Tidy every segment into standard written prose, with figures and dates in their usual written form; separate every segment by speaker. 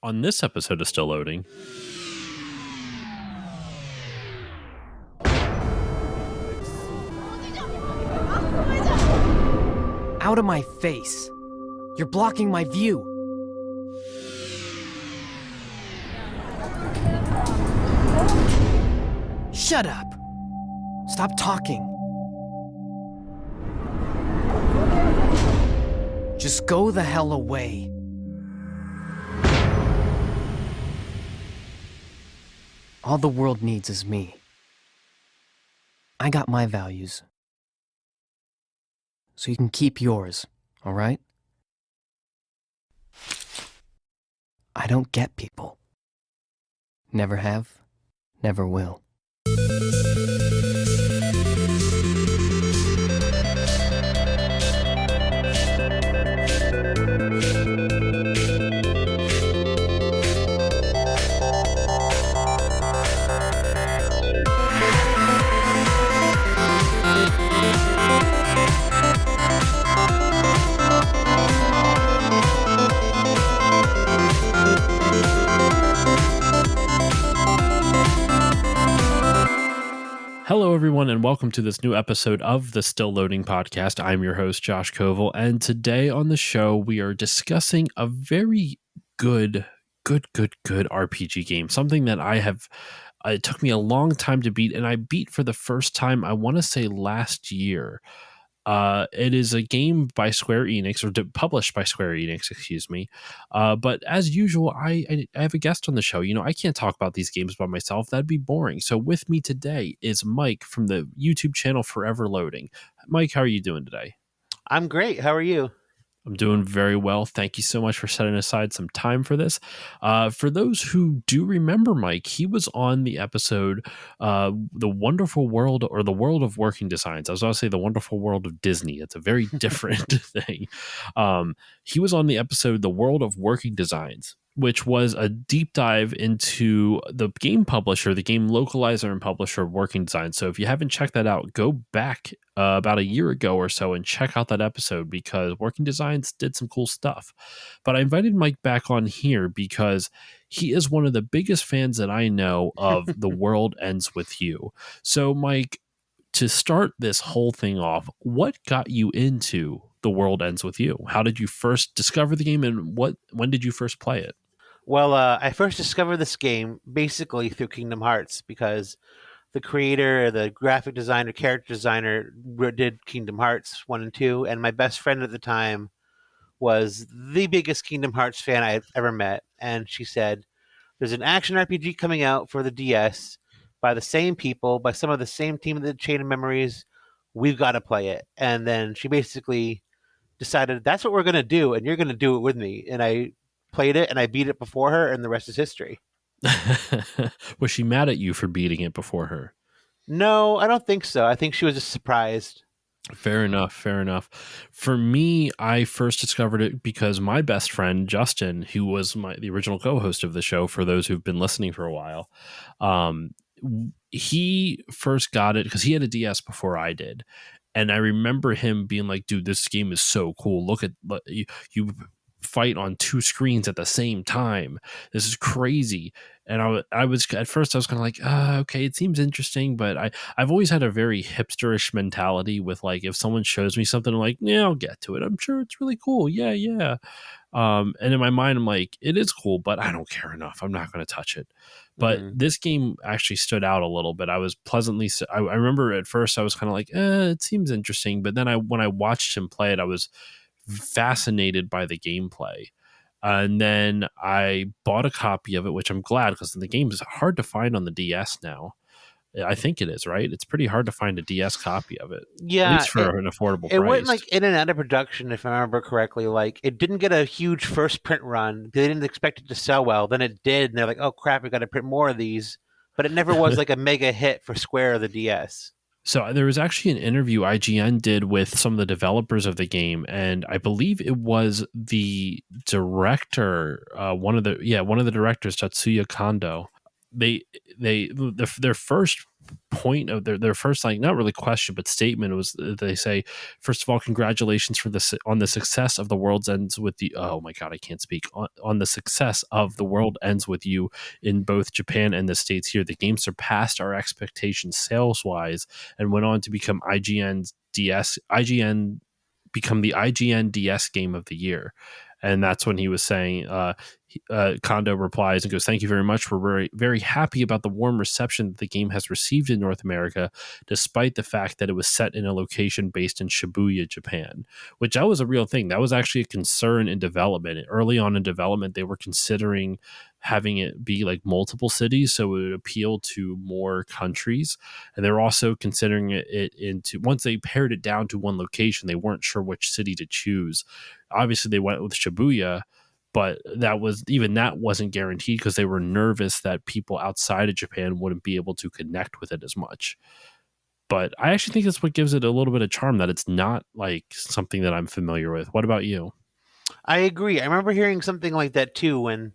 Speaker 1: On this episode of Still Loading,
Speaker 2: Out of my face! You're blocking my view! Shut up! Stop talking! Just go the hell away. All the world needs is me. I got my values. So you can keep yours, all right? I don't get people. Never have, never will.
Speaker 1: hello everyone, and welcome to this new episode of the Still Loading podcast. I'm your host, Josh Koval, and today on the show, we are discussing a very good RPG game. Something that it took me a long time to beat, and I beat for the first time, I want to say last year. It is a game by Square Enix, or published by Square Enix, excuse me. But as usual, I have a guest on the show. You know, I can't talk about these games by myself. That'd be boring. So with me today is Mike from the YouTube channel Forever Loading. Mike, how are you doing today?
Speaker 3: I'm great. How are you?
Speaker 1: I'm doing very well. Thank you so much for setting aside some time for this. For those who do remember Mike, he was on the episode, The Wonderful World, or The World of Working Designs. I was going to say The Wonderful World of Disney. It's a very different thing. He was on the episode, The World of Working Designs, which was a deep dive into the game publisher, the game localizer and publisher of Working Design. So if you haven't checked that out, go back about a year ago or so and check out that episode, because Working Designs did some cool stuff. But I invited Mike back on here because he is one of the biggest fans that I know of The World Ends With You. So Mike, to start this whole thing off, what got you into The World Ends With You? How did you first discover the game, and when did you first play it?
Speaker 3: Well, I first discovered this game basically through Kingdom Hearts, because the creator, the graphic designer, character designer did Kingdom Hearts 1 and 2, and my best friend at the time was the biggest Kingdom Hearts fan I had ever met, and she said, there's an action RPG coming out for the DS by the same people, by some of the same team that did Chain of Memories. We've got to play it. And then she basically decided, that's what we're going to do, and you're going to do it with me. And I played it, and I beat it before her, and the rest is history.
Speaker 1: Was she mad at you for beating it before her?
Speaker 3: No, I don't think so. I think she was just surprised.
Speaker 1: Fair enough. For me, I first discovered it because my best friend, Justin, who was the original co-host of the show, for those who've been listening for a while, he first got it because he had a DS before I did. And I remember him being like, dude, this game is so cool. Look, you fight on two screens at the same time. This is crazy. And I was at first I was kind of like, okay, it seems interesting, but I've always had a very hipsterish mentality with, like, if someone shows me something, I'm like, yeah, I'll get to it. I'm sure it's really cool. Yeah. And in my mind, I'm like, it is cool, but I don't care enough. I'm not going to touch it. But this game actually stood out a little bit. I was pleasantly, I remember at first I was kind of like, it seems interesting. But then when I watched him play it, I was fascinated by the gameplay. And then I bought a copy of it, which I'm glad, because the game is hard to find on the DS now. I think it is, right? It's pretty hard to find a DS copy of it.
Speaker 3: Yeah,
Speaker 1: at least for an affordable price.
Speaker 3: It went like in and out of production, if I remember correctly. Like, it didn't get a huge first print run. They didn't expect it to sell well. Then it did, and they're like, "Oh crap, we got to print more of these." But it never was like a mega hit for Square or the DS.
Speaker 1: So there was actually an interview IGN did with some of the developers of the game, and I believe it was the director, one of the directors, Tatsuya Kondo. Their first point of their first, like, not really question but statement was, they say, first of all, congratulations for this on the success of the world's ends with the oh my god, I can't speak, on the success of the world ends with you in both Japan and the States here. The game surpassed our expectations sales wise and went on to become IGN become the IGN DS game of the year. And that's when he was saying, Kondo replies and goes, "Thank you very much. We're very, very happy about the warm reception that the game has received in North America, despite the fact that it was set in a location based in Shibuya, Japan," which that was a real thing. That was actually a concern in development. Early on in development, they were considering having it be like multiple cities so it would appeal to more countries. And they were also considering it into, once they pared it down to one location, they weren't sure which city to choose. Obviously, they went with Shibuya, but that wasn't guaranteed because they were nervous that people outside of Japan wouldn't be able to connect with it as much. But I actually think that's what gives it a little bit of charm, that it's not like something that I'm familiar with. What about you?
Speaker 3: I agree. I remember hearing something like that too when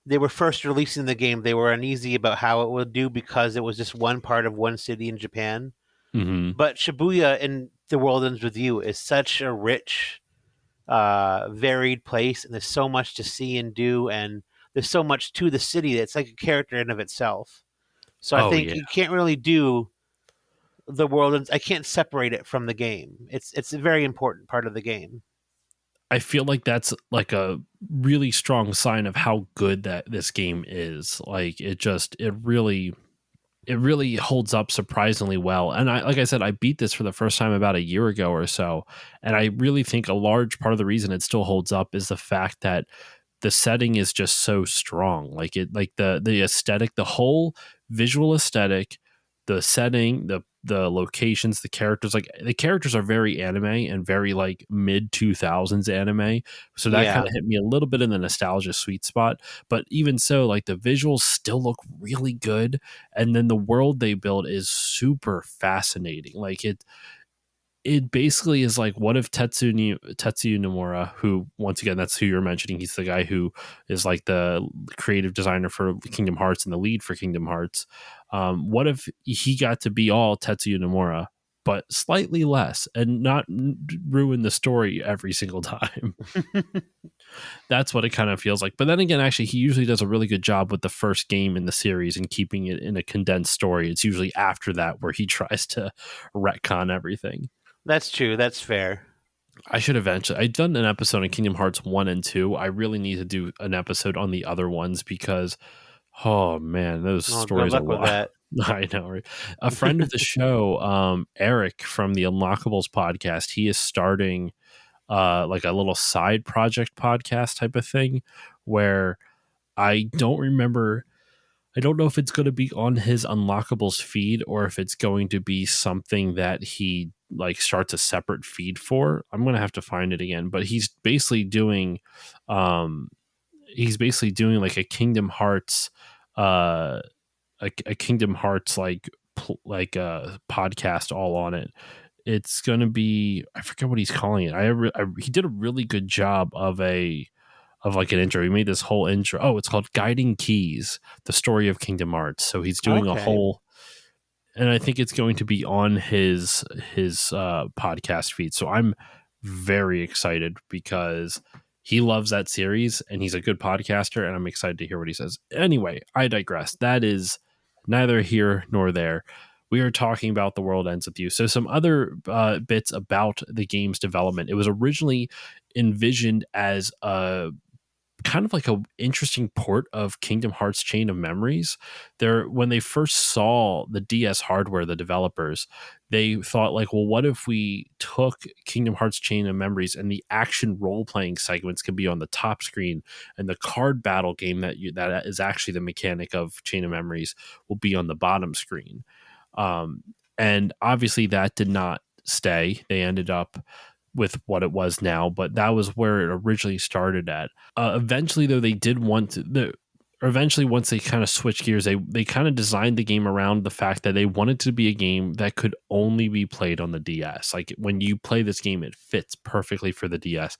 Speaker 3: they were first releasing the game. They were uneasy about how it would do because it was just one part of one city in Japan.
Speaker 1: Mm-hmm.
Speaker 3: But Shibuya in The World Ends With You is such a rich, varied place, and there's so much to see and do, and there's so much to the city that's like a character in of itself. So I
Speaker 1: Oh,
Speaker 3: think
Speaker 1: yeah.
Speaker 3: you can't really do the world. I can't separate it from the game. It's a very important part of the game.
Speaker 1: I feel like that's like a really strong sign of how good that this game is. Like it really holds up surprisingly well. And like I said, I beat this for the first time about a year ago or so. And I really think a large part of the reason it still holds up is the fact that the setting is just so strong. Like the aesthetic, the whole visual aesthetic, the setting, the locations, the characters, like the characters are very anime and very like mid 2000s anime. So that kind
Speaker 3: Yeah,
Speaker 1: of hit me a little bit in the nostalgia sweet spot. But even so, like the visuals still look really good. And then the world they build is super fascinating. Like it basically is like, what if Tetsuya Nomura, who once again, that's who you're mentioning, he's the guy who is like the creative designer for Kingdom Hearts and the lead for Kingdom Hearts. What if he got to be all Tetsuya Nomura, but slightly less, and not ruin the story every single time? That's what it kind of feels like. But then again, actually, he usually does a really good job with the first game in the series and keeping it in a condensed story. It's usually after that where he tries to retcon everything.
Speaker 3: that's true. That's fair.
Speaker 1: I should eventually. I've done an episode on Kingdom Hearts 1 and 2. I really need to do an episode on the other ones because, oh man, those
Speaker 3: Oh, good
Speaker 1: stories are
Speaker 3: luck with
Speaker 1: wild.
Speaker 3: that.
Speaker 1: I know, right? A friend of the show, Eric from the Unlockables podcast, he is starting like a little side project podcast type of thing where I don't remember. I don't know if it's going to be on his Unlockables feed or if it's going to be something that he like starts a separate feed for. I'm going to have to find it again, but um he's basically doing like a Kingdom Hearts uh a Kingdom Hearts like podcast all on it. It's going to be, I forget what he's calling it. He did a really good job of like an intro. He made this whole intro. Oh, it's called Guiding Keys, the story of Kingdom Hearts. So he's doing a
Speaker 3: Okay.
Speaker 1: whole, and I think it's going to be on his podcast feed. So I'm very excited because he loves that series and he's a good podcaster, and I'm excited to hear what he says. Anyway, I digress. That is neither here nor there. We are talking about The World Ends With You. So some other bits about the game's development. It was originally envisioned as a kind of like a interesting port of Kingdom Hearts Chain of Memories. There, when they first saw the DS hardware, the developers, they thought like, well, what if we took Kingdom Hearts Chain of Memories and the action role playing segments could be on the top screen, and the card battle game that is actually the mechanic of Chain of Memories will be on the bottom screen. And obviously that did not stay. They ended up with what it was now, but that was where it originally started at. Eventually, though, they did want to. Or eventually, once they kind of switched gears, they kind of designed the game around the fact that they wanted to be a game that could only be played on the DS. Like when you play this game, it fits perfectly for the DS.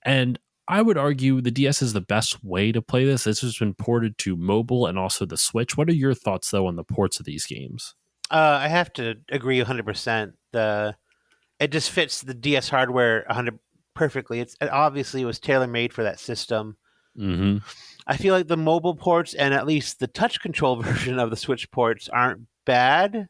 Speaker 1: And I would argue the DS is the best way to play this. This has been ported to mobile and also the Switch. What are your thoughts, though, on the ports of these games?
Speaker 3: I have to agree 100%. It just fits the DS hardware 100 perfectly. It obviously was tailor made for that system.
Speaker 1: Mm-hmm.
Speaker 3: I feel like the mobile ports and at least the touch control version of the Switch ports aren't bad,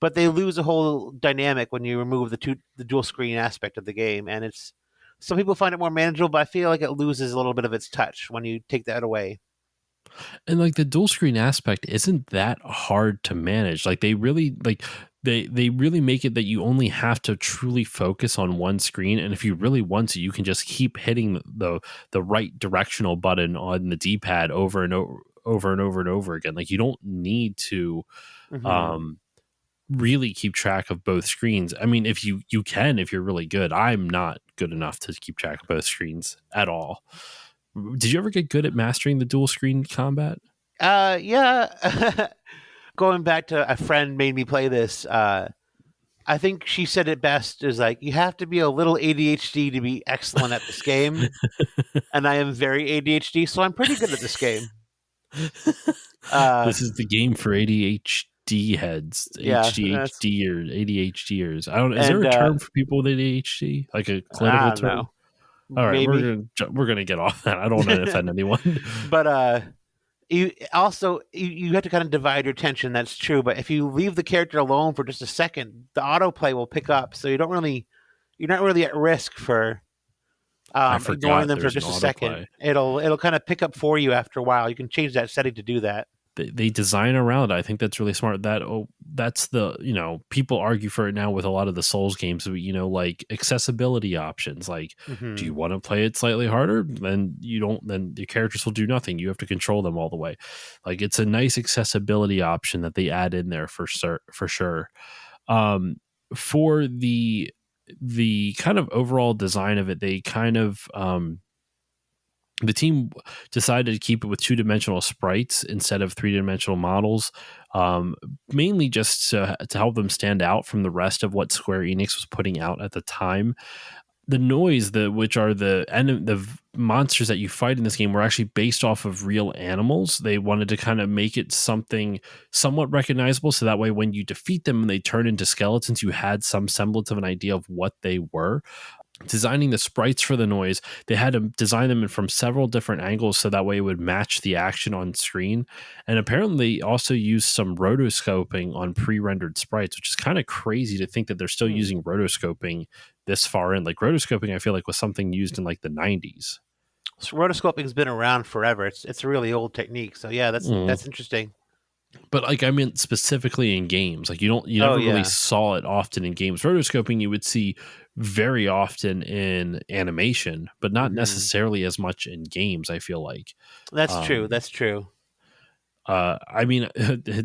Speaker 3: but they lose a whole dynamic when you remove the dual screen aspect of the game. And it's some people find it more manageable, but I feel like it loses a little bit of its touch when you take that away.
Speaker 1: And like the dual screen aspect isn't that hard to manage. Like they really they really make it that you only have to truly focus on one screen, and if you really want to, you can just keep hitting the right directional button on the D-pad over and over again. Like you don't need to
Speaker 3: Hmm.
Speaker 1: um really keep track of both screens. I mean, if you can, if you're really good. I'm not good enough to keep track of both screens at all. Did you ever get good at mastering the dual screen combat?
Speaker 3: Yeah. Going back to a friend made me play this. I think she said it best is like, you have to be a little ADHD to be excellent at this game. And I am very ADHD, so I'm pretty good at this game. Uh,
Speaker 1: This is the game for ADHD heads,
Speaker 3: yeah, that's,
Speaker 1: HDHD or ADHDers. I don't. Is there
Speaker 3: and
Speaker 1: a term for people with ADHD, like a
Speaker 3: I
Speaker 1: clinical
Speaker 3: don't
Speaker 1: term?
Speaker 3: know,
Speaker 1: All right,
Speaker 3: maybe.
Speaker 1: we're gonna get off that. I don't want to offend anyone.
Speaker 3: But you also you have to kind of divide your attention. That's true. But if you leave the character alone for just a second, the autoplay will pick up. So you're not really at risk for
Speaker 1: I
Speaker 3: ignoring
Speaker 1: forgot
Speaker 3: them for
Speaker 1: there's an
Speaker 3: just a second.
Speaker 1: autoplay.
Speaker 3: It'll kind of pick up for you after a while. You can change that setting to do that.
Speaker 1: They design around it. I think that's really smart. That's the people argue for it now with a lot of the Souls games. Like accessibility options. Like, do
Speaker 3: Hmm.
Speaker 1: you want to play it slightly harder? Then you don't. Then your characters will do nothing. You have to control them all the way. Like it's a nice accessibility option that they add in there for sure. Um, for the kind of overall design of it, they kind of the team decided to keep it with two-dimensional sprites instead of three-dimensional models, um, mainly just to help them stand out from the rest of what Square Enix was putting out at the time. The noise, which are the monsters that you fight in this game, were actually based off of real animals. They wanted to kind of make it something somewhat recognizable, so that way when you defeat them and they turn into skeletons, you had some semblance of an idea of what they were. Designing the sprites for the noise, they had to design them from several different angles so that way it would match the action on screen. And apparently they also used some rotoscoping on pre-rendered sprites, which is kind of crazy to think that they're still
Speaker 3: Hmm.
Speaker 1: using rotoscoping this far in. Like rotoscoping, I feel like was something used in like the 90s.
Speaker 3: So rotoscoping's been around forever. It's a really old technique. So yeah, that's interesting.
Speaker 1: But like I meant specifically in games, like you
Speaker 3: Oh
Speaker 1: never really
Speaker 3: yeah.
Speaker 1: saw it often in games. Rotoscoping you would see very often in animation, but not
Speaker 3: Hmm.
Speaker 1: necessarily as much in games. I feel like,
Speaker 3: That's true.
Speaker 1: um,
Speaker 3: That's true.
Speaker 1: I mean,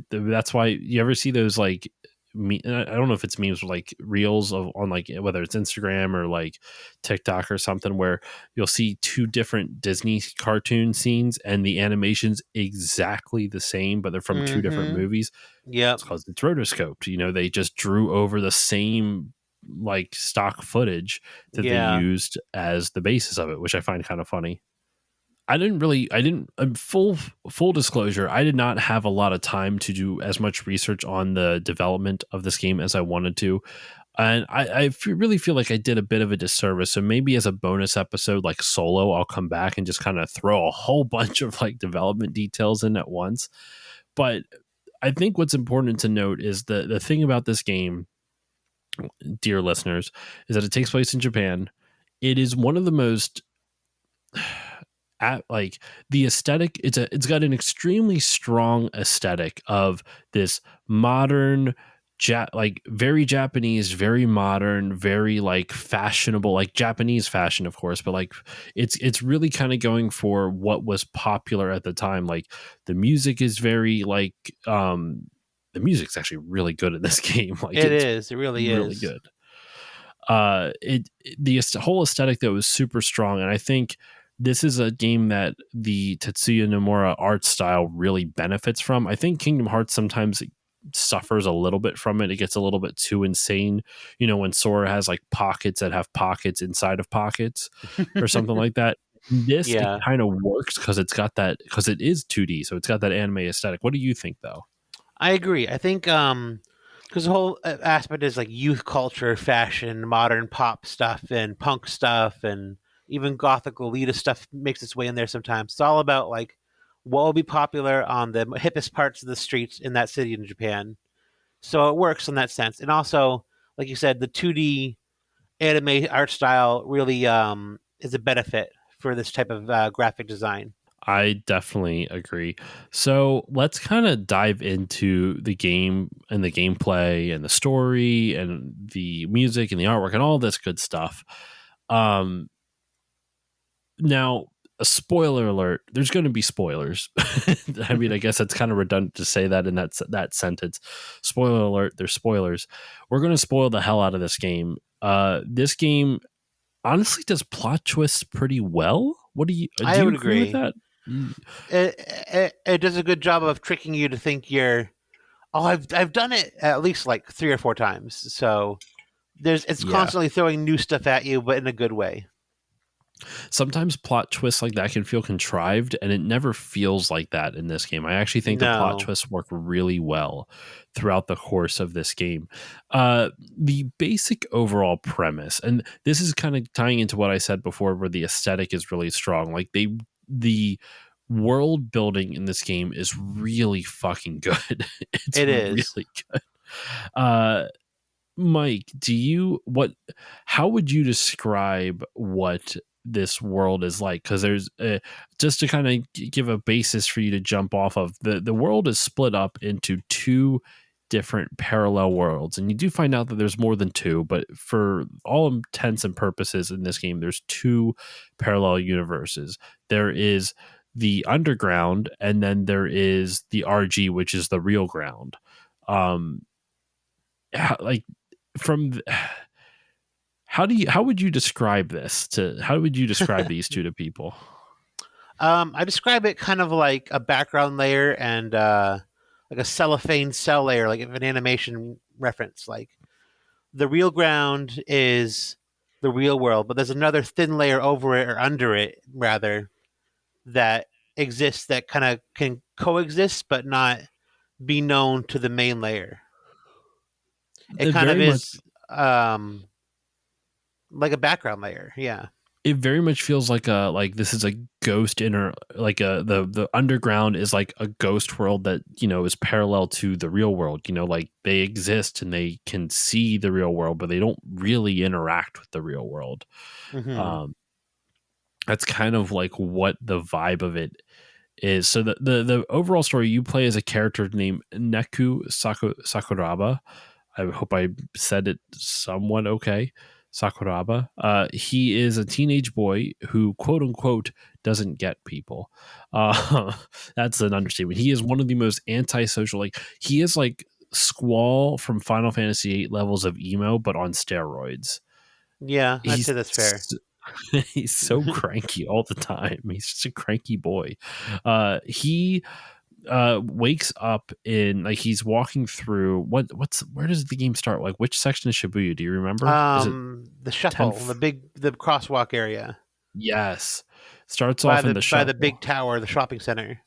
Speaker 1: that's why you ever see those like I don't know if it's memes or like reels on like whether it's Instagram or like TikTok or something where you'll see two different Disney cartoon scenes and the animation's exactly the same, but they're from two different
Speaker 3: Hmm.
Speaker 1: movies.
Speaker 3: Yep.
Speaker 1: It's because it's rotoscoped. They just drew over the same like stock footage that they
Speaker 3: Yeah.
Speaker 1: used as the basis of it, which I find kind of funny. I didn't full disclosure, I did not have a lot of time to do as much research on the development of this game as I wanted to. And really feel like I did a bit of a disservice. So maybe as a bonus episode, like solo, I'll come back and just kind of throw a whole bunch of like development details in at once. But I think what's important to note is the thing about this game, dear listeners, is that it takes place in Japan. It is one of the most at like the aesthetic, it's got an extremely strong aesthetic of this modern like very Japanese, very modern, very like fashionable, like Japanese fashion of course, but like it's really kind of going for what was popular at the time. Like the music is very like the music's actually really good in this game. Like
Speaker 3: It
Speaker 1: it's
Speaker 3: is. It really
Speaker 1: really
Speaker 3: is.
Speaker 1: good. The whole aesthetic though is super strong, and I think this is a game that the Tetsuya Nomura art style really benefits from. I think Kingdom Hearts sometimes suffers a little bit from it. It gets a little bit too insane. When Sora has like pockets that have pockets inside of pockets or something like that. This it
Speaker 3: Yeah.
Speaker 1: kind of works because it is 2D, so it's got that anime aesthetic. What do you think though?
Speaker 3: I agree. I think because the whole aspect is like youth culture, fashion, modern pop stuff, and punk stuff, and even gothic elitist stuff makes its way in there sometimes. It's all about like what will be popular on the hippest parts of the streets in that city in Japan. So it works in that sense, and also, like you said, the 2D anime art style really is a benefit for this type of graphic design.
Speaker 1: I definitely agree. So let's kind of dive into the game and the gameplay and the story and the music and the artwork and all this good stuff. Um, Now, a spoiler alert, there's going to be spoilers. I mean, I guess it's kind of redundant to say that in that sentence. Spoiler alert, there's spoilers. We're going to spoil the hell out of this game. This game honestly does plot twists pretty well. What do you
Speaker 3: I would
Speaker 1: agree with
Speaker 3: agree.
Speaker 1: that?
Speaker 3: It does a good job of tricking you to think you're, oh, I've done it at least like 3 or 4 times. So it's
Speaker 1: Yeah.
Speaker 3: constantly throwing new stuff at you, but in a good way.
Speaker 1: Sometimes plot twists like that can feel contrived, and it never feels like that in this game. I actually think the plot
Speaker 3: No,
Speaker 1: twists work really well throughout the course of this game. The basic overall premise, and this is kind of tying into what I said before, where the aesthetic is really strong. Like the world building in this game is really fucking good. It's
Speaker 3: it is.
Speaker 1: really good. Uh, Mike, how would you describe what this world is like? Because there's just to kind of give a basis for you to jump off of, the world is split up into two different parallel worlds, and you do find out that there's more than two, but for all intents and purposes in this game there's two parallel universes. There is the underground, and then there is the RG, which is the real ground. um like from how would you describe how would you describe these two to people?
Speaker 3: I describe it kind of like a background layer and like a cellophane cell layer, like if an animation reference. Like the real ground is the real world, but there's another thin layer over it or under it, rather, that exists that kind of can coexist but not be known to the main layer. It
Speaker 1: it
Speaker 3: kind of
Speaker 1: very much
Speaker 3: is um, like a background layer. Yeah.
Speaker 1: it very much feels like this is a ghost inner, like the underground is like a ghost world that is parallel to the real world. Like they exist and they can see the real world, but they don't really interact with the real world.
Speaker 3: Hmm.
Speaker 1: um that's kind of like what the vibe of it is. So the overall story, you play as a character named Sakuraba. I hope I said it somewhat okay. Sakuraba. He is a teenage boy who, quote unquote, doesn't get people. That's an understatement. He is one of the most antisocial. Like he is like Squall from Final Fantasy VIII levels of emo, but on steroids.
Speaker 3: Yeah, I'd
Speaker 1: He's
Speaker 3: say that's fair.
Speaker 1: he's so cranky all the time. He's just a cranky boy. He wakes up in, like, he's walking through where does the game start? Like which section of Shibuya do you remember? Is it
Speaker 3: The shuffle,
Speaker 1: 10th?
Speaker 3: the crosswalk area
Speaker 1: Yes. Starts
Speaker 3: by
Speaker 1: off in
Speaker 3: the
Speaker 1: the
Speaker 3: by the
Speaker 1: shuttle.
Speaker 3: big tower, the shopping center.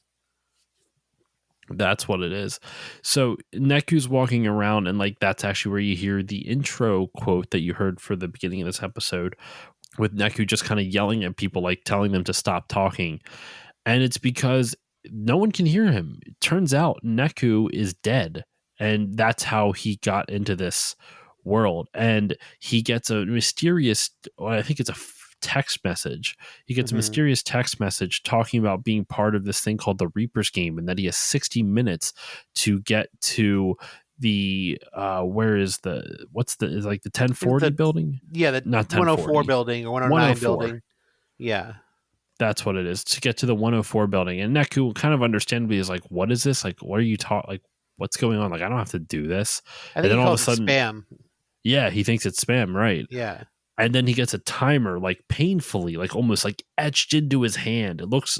Speaker 1: That's what it is. So Neku's walking around, and like that's actually where you hear the intro quote that you heard for the beginning of this episode, with Neku just kind of yelling at people, like telling them to stop talking. And it's because no one can hear him. It turns out Neku is dead, and that's how he got into this world. And he gets a mysterious, well, I think it's a text message. He gets a
Speaker 3: Hmm.
Speaker 1: mysterious text message talking about being part of this thing called the Reaper's game, and that he has 60 minutes to get to the where is the what's the is like the
Speaker 3: It's
Speaker 1: 1040
Speaker 3: the
Speaker 1: building,
Speaker 3: Yeah, the
Speaker 1: not
Speaker 3: 104
Speaker 1: 1040,
Speaker 3: building or 109
Speaker 1: 104.
Speaker 3: building. Yeah,
Speaker 1: That's what it is, to get to the 104 building. And Neku kind of understandably is like, what is this? Like, what are you taught? Like, what's going on? Like, I don't have to do this.
Speaker 3: I
Speaker 1: And
Speaker 3: think
Speaker 1: then
Speaker 3: he
Speaker 1: all of a
Speaker 3: calls it
Speaker 1: sudden,
Speaker 3: spam.
Speaker 1: yeah, he thinks it's spam, right?
Speaker 3: Yeah.
Speaker 1: And then he gets a timer, like painfully, like almost like etched into his hand. It looks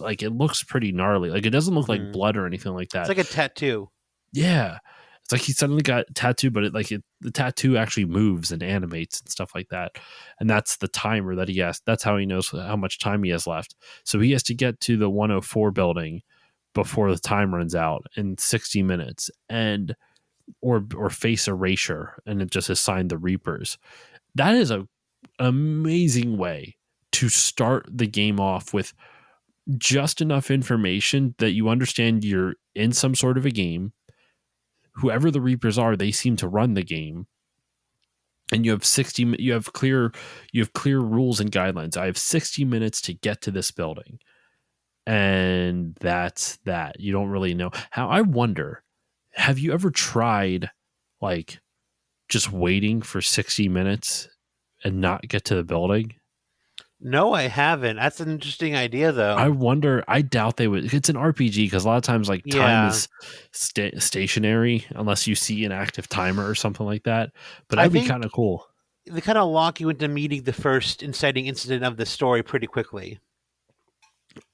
Speaker 1: pretty gnarly. Like, it doesn't look like
Speaker 3: Hmm.
Speaker 1: blood or anything like
Speaker 3: It's
Speaker 1: that.
Speaker 3: like a tattoo.
Speaker 1: Yeah. It's like he suddenly got tattooed, but the tattoo actually moves and animates and stuff like that. And that's the timer that he has. That's how he knows how much time he has left. So he has to get to the 104 building before the time runs out in 60 minutes. And or face erasure, and it just assigned the Reapers. That is a amazing way to start the game off with just enough information that you understand you're in some sort of a game. Whoever the Reapers are, they seem to run the game, and you have clear rules and guidelines. I have 60 minutes to get to this building, and that's that. You don't really know how. I wonder, have you ever tried like just waiting for 60 minutes and not get to the building?
Speaker 3: No, I haven't. That's an interesting idea, though.
Speaker 1: I wonder. I doubt they would. It's an RPG because a lot of times, like, time
Speaker 3: Yeah.
Speaker 1: is stationary unless you see an active timer or something like that. But
Speaker 3: I
Speaker 1: that'd be
Speaker 3: think
Speaker 1: kind of cool.
Speaker 3: they kind of lock you into meeting the first inciting incident of the story pretty quickly.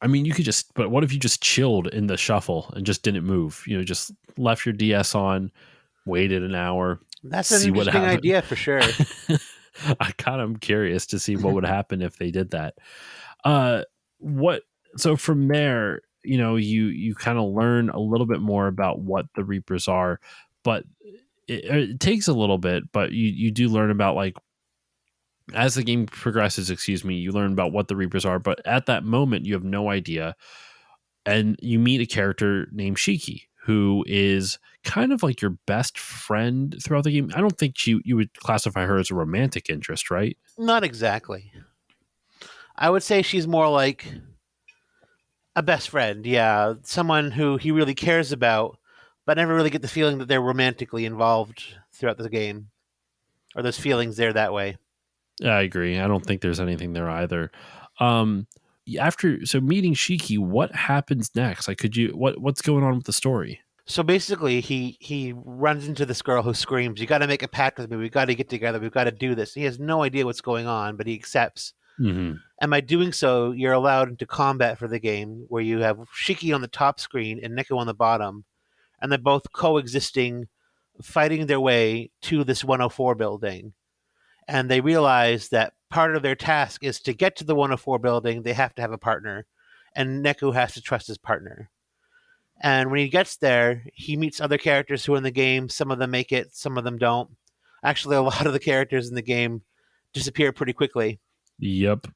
Speaker 1: I mean, you could just. But what if you just chilled in the shuffle and just didn't move? You know, just left your DS on, waited an hour,
Speaker 3: That's an
Speaker 1: see what
Speaker 3: interesting
Speaker 1: happened.
Speaker 3: idea for sure.
Speaker 1: I kind of am curious to see what would happen if they did that. What so from there, you know, you kind of learn a little bit more about what the Reapers are, but it takes a little bit, but you do learn about, like, as the game progresses, excuse me, you learn about what the Reapers are, but at that moment you have no idea. And you meet a character named Shiki, who is kind of like your best friend throughout the game. I don't think you would classify her as a romantic interest, right?
Speaker 3: Not exactly. I would say she's more like a best friend. Yeah, someone who he really cares about, but never really get the feeling that they're romantically involved throughout the game, or those feelings there that way.
Speaker 1: Yeah, I agree. I don't think there's anything there either. Um, After meeting Shiki, what happens next? Like, what's going on with the story?
Speaker 3: So basically, he runs into this girl who screams, "You got to make a pact with me. We got to get together. We've got to do this." He has no idea what's going on, but he accepts.
Speaker 1: Mm-hmm.
Speaker 3: And by doing so, you're allowed into combat for the game, where you have Shiki on the top screen and Neku on the bottom, and they're both coexisting, fighting their way to this 104 building. And they realize that part of their task is to get to the 104 building, they have to have a partner, and Neku has to trust his partner. And when he gets there, he meets other characters who are in the game. Some of them make it, some of them don't. Actually, a lot of the characters in the game disappear pretty quickly.
Speaker 1: Yep.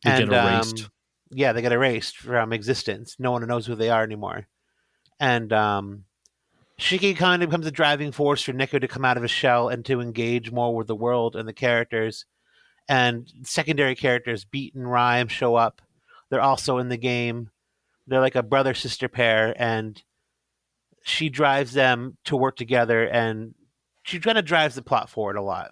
Speaker 1: They
Speaker 3: And
Speaker 1: get erased.
Speaker 3: yeah, they get erased from existence. No one knows who they are anymore. And Shiki kind of becomes a driving force for Neku to come out of his shell and to engage more with the world and the characters. And secondary characters, Beat and Rhyme, show up. They're also in the game. They're like a brother sister pair, and she drives them to work together, and she kind of drives the plot forward a lot.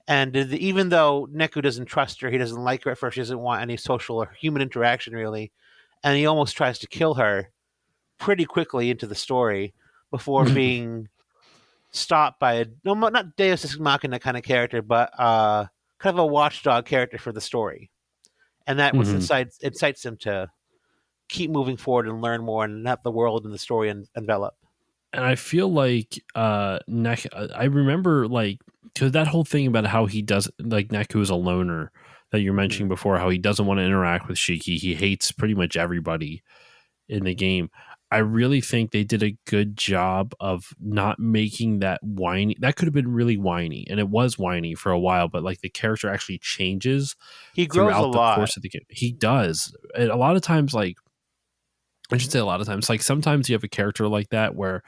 Speaker 3: And even though Neku doesn't trust her, he doesn't like her at first, he doesn't want any social or human interaction really, and he almost tries to kill her pretty quickly into the story before being stopped by not Deus Ex Machina kind of character, but kind of a watchdog character for the story, and that was incites him to keep moving forward and learn more and let the world and the story envelop.
Speaker 1: And I feel like I remember, like, because that whole thing about how he does, like, Neku is a loner that you're mentioning before, how he doesn't want to interact with Shiki. He hates pretty much everybody in the game. I really think they did a good job of not making that whiny. That could have been really whiny, and it was whiny for a while, but, like, the character actually changes
Speaker 3: He grows
Speaker 1: throughout
Speaker 3: a
Speaker 1: the
Speaker 3: lot.
Speaker 1: course of the game. He does. And a lot of times, like, I should say a lot of times, like, sometimes you have a character like that where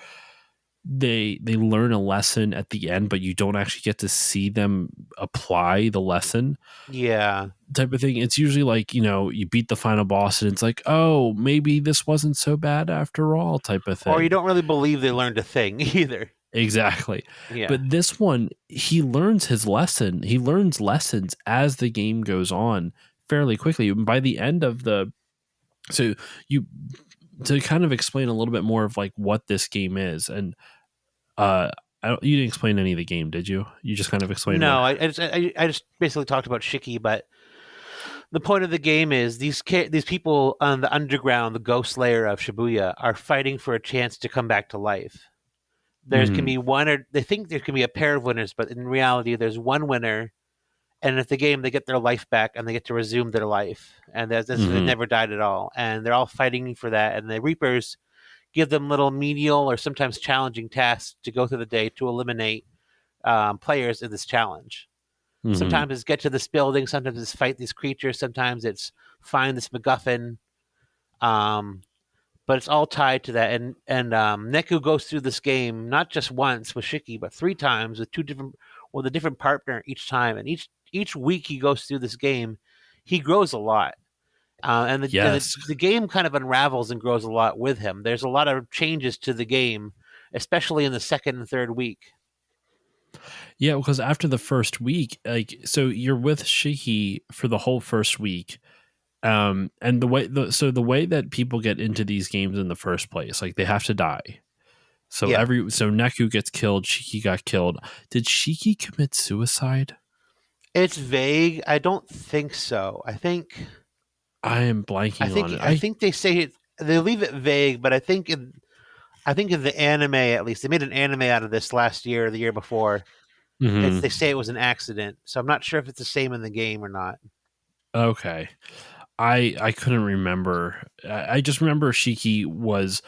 Speaker 1: they learn a lesson at the end, but you don't actually get to see them apply the lesson,
Speaker 3: Yeah.
Speaker 1: type of thing. It's usually like, you know, you beat the final boss and it's like, oh, maybe this wasn't so bad after all, type of thing.
Speaker 3: Or you don't really believe they learned a thing either.
Speaker 1: Exactly.
Speaker 3: Yeah.
Speaker 1: But this one, he learns his lesson. He learns lessons as the game goes on fairly quickly. By the end of the to kind of explain a little bit more of, like, what this game is, and you didn't explain any of the game, did you? You just kind of explained.
Speaker 3: No, I just basically talked about Shiki, but the point of the game is these people on the underground, the ghost layer of Shibuya, are fighting for a chance to come back to life. There can be one, or they think there can be a pair of winners, but in reality, there's one winner, and at the game, they get their life back and they get to resume their life, and they never died at all, and they're all fighting for that. And the Reapers give them little menial or sometimes challenging tasks to go through the day to eliminate players in this challenge.
Speaker 1: Hmm.
Speaker 3: Sometimes it's get to this building, sometimes it's fight these creatures, sometimes it's find this MacGuffin. Um, but it's all tied to that. And Neku goes through this game not just once with Shiki, but 3 times with a different partner each time. And each week he goes through this game, he grows a lot.
Speaker 1: Yes.
Speaker 3: The game kind of unravels and grows a lot with him. There's a lot of changes to the game, especially in the second and third week.
Speaker 1: Yeah, because after the first week, like, so you're with Shiki for the whole first week. And the way that people get into these games in the first place, like they have to die. So
Speaker 3: Yeah,
Speaker 1: Neku gets killed, Shiki got killed. Did Shiki commit suicide?
Speaker 3: it's vague. I don't think so.
Speaker 1: I am blanking on it.
Speaker 3: I think they say they leave it vague, but I think in the anime at least they made an anime out of this last year or the year before. They
Speaker 1: Mhm.
Speaker 3: say it was an accident, so I'm not sure if it's the same in the game or not.
Speaker 1: Okay. I couldn't remember. I just remember Shiki was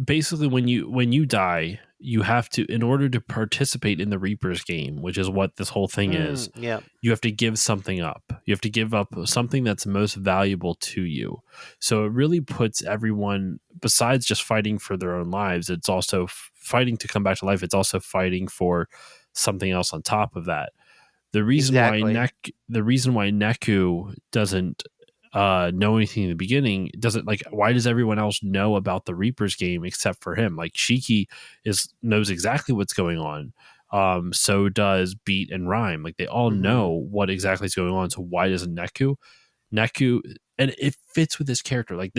Speaker 1: basically when you die, you have to, in order to participate in the Reaper's game, which is what this whole thing is,
Speaker 3: Yeah.
Speaker 1: you have to give something up. You have to give up something that's most valuable to you. So it really puts everyone, besides just fighting for their own lives, it's also fighting to come back to life. It's also fighting for something else on top of that.
Speaker 3: Exactly.
Speaker 1: The reason why Neku doesn't know anything in the beginning, doesn't, like, why does everyone else know about the Reaper's game except for him? Like, Shiki knows exactly what's going on. So does Beat and Rhyme. Like, they all
Speaker 3: Hmm.
Speaker 1: know what exactly is going on. So why doesn't Neku, and it fits with his character. Like,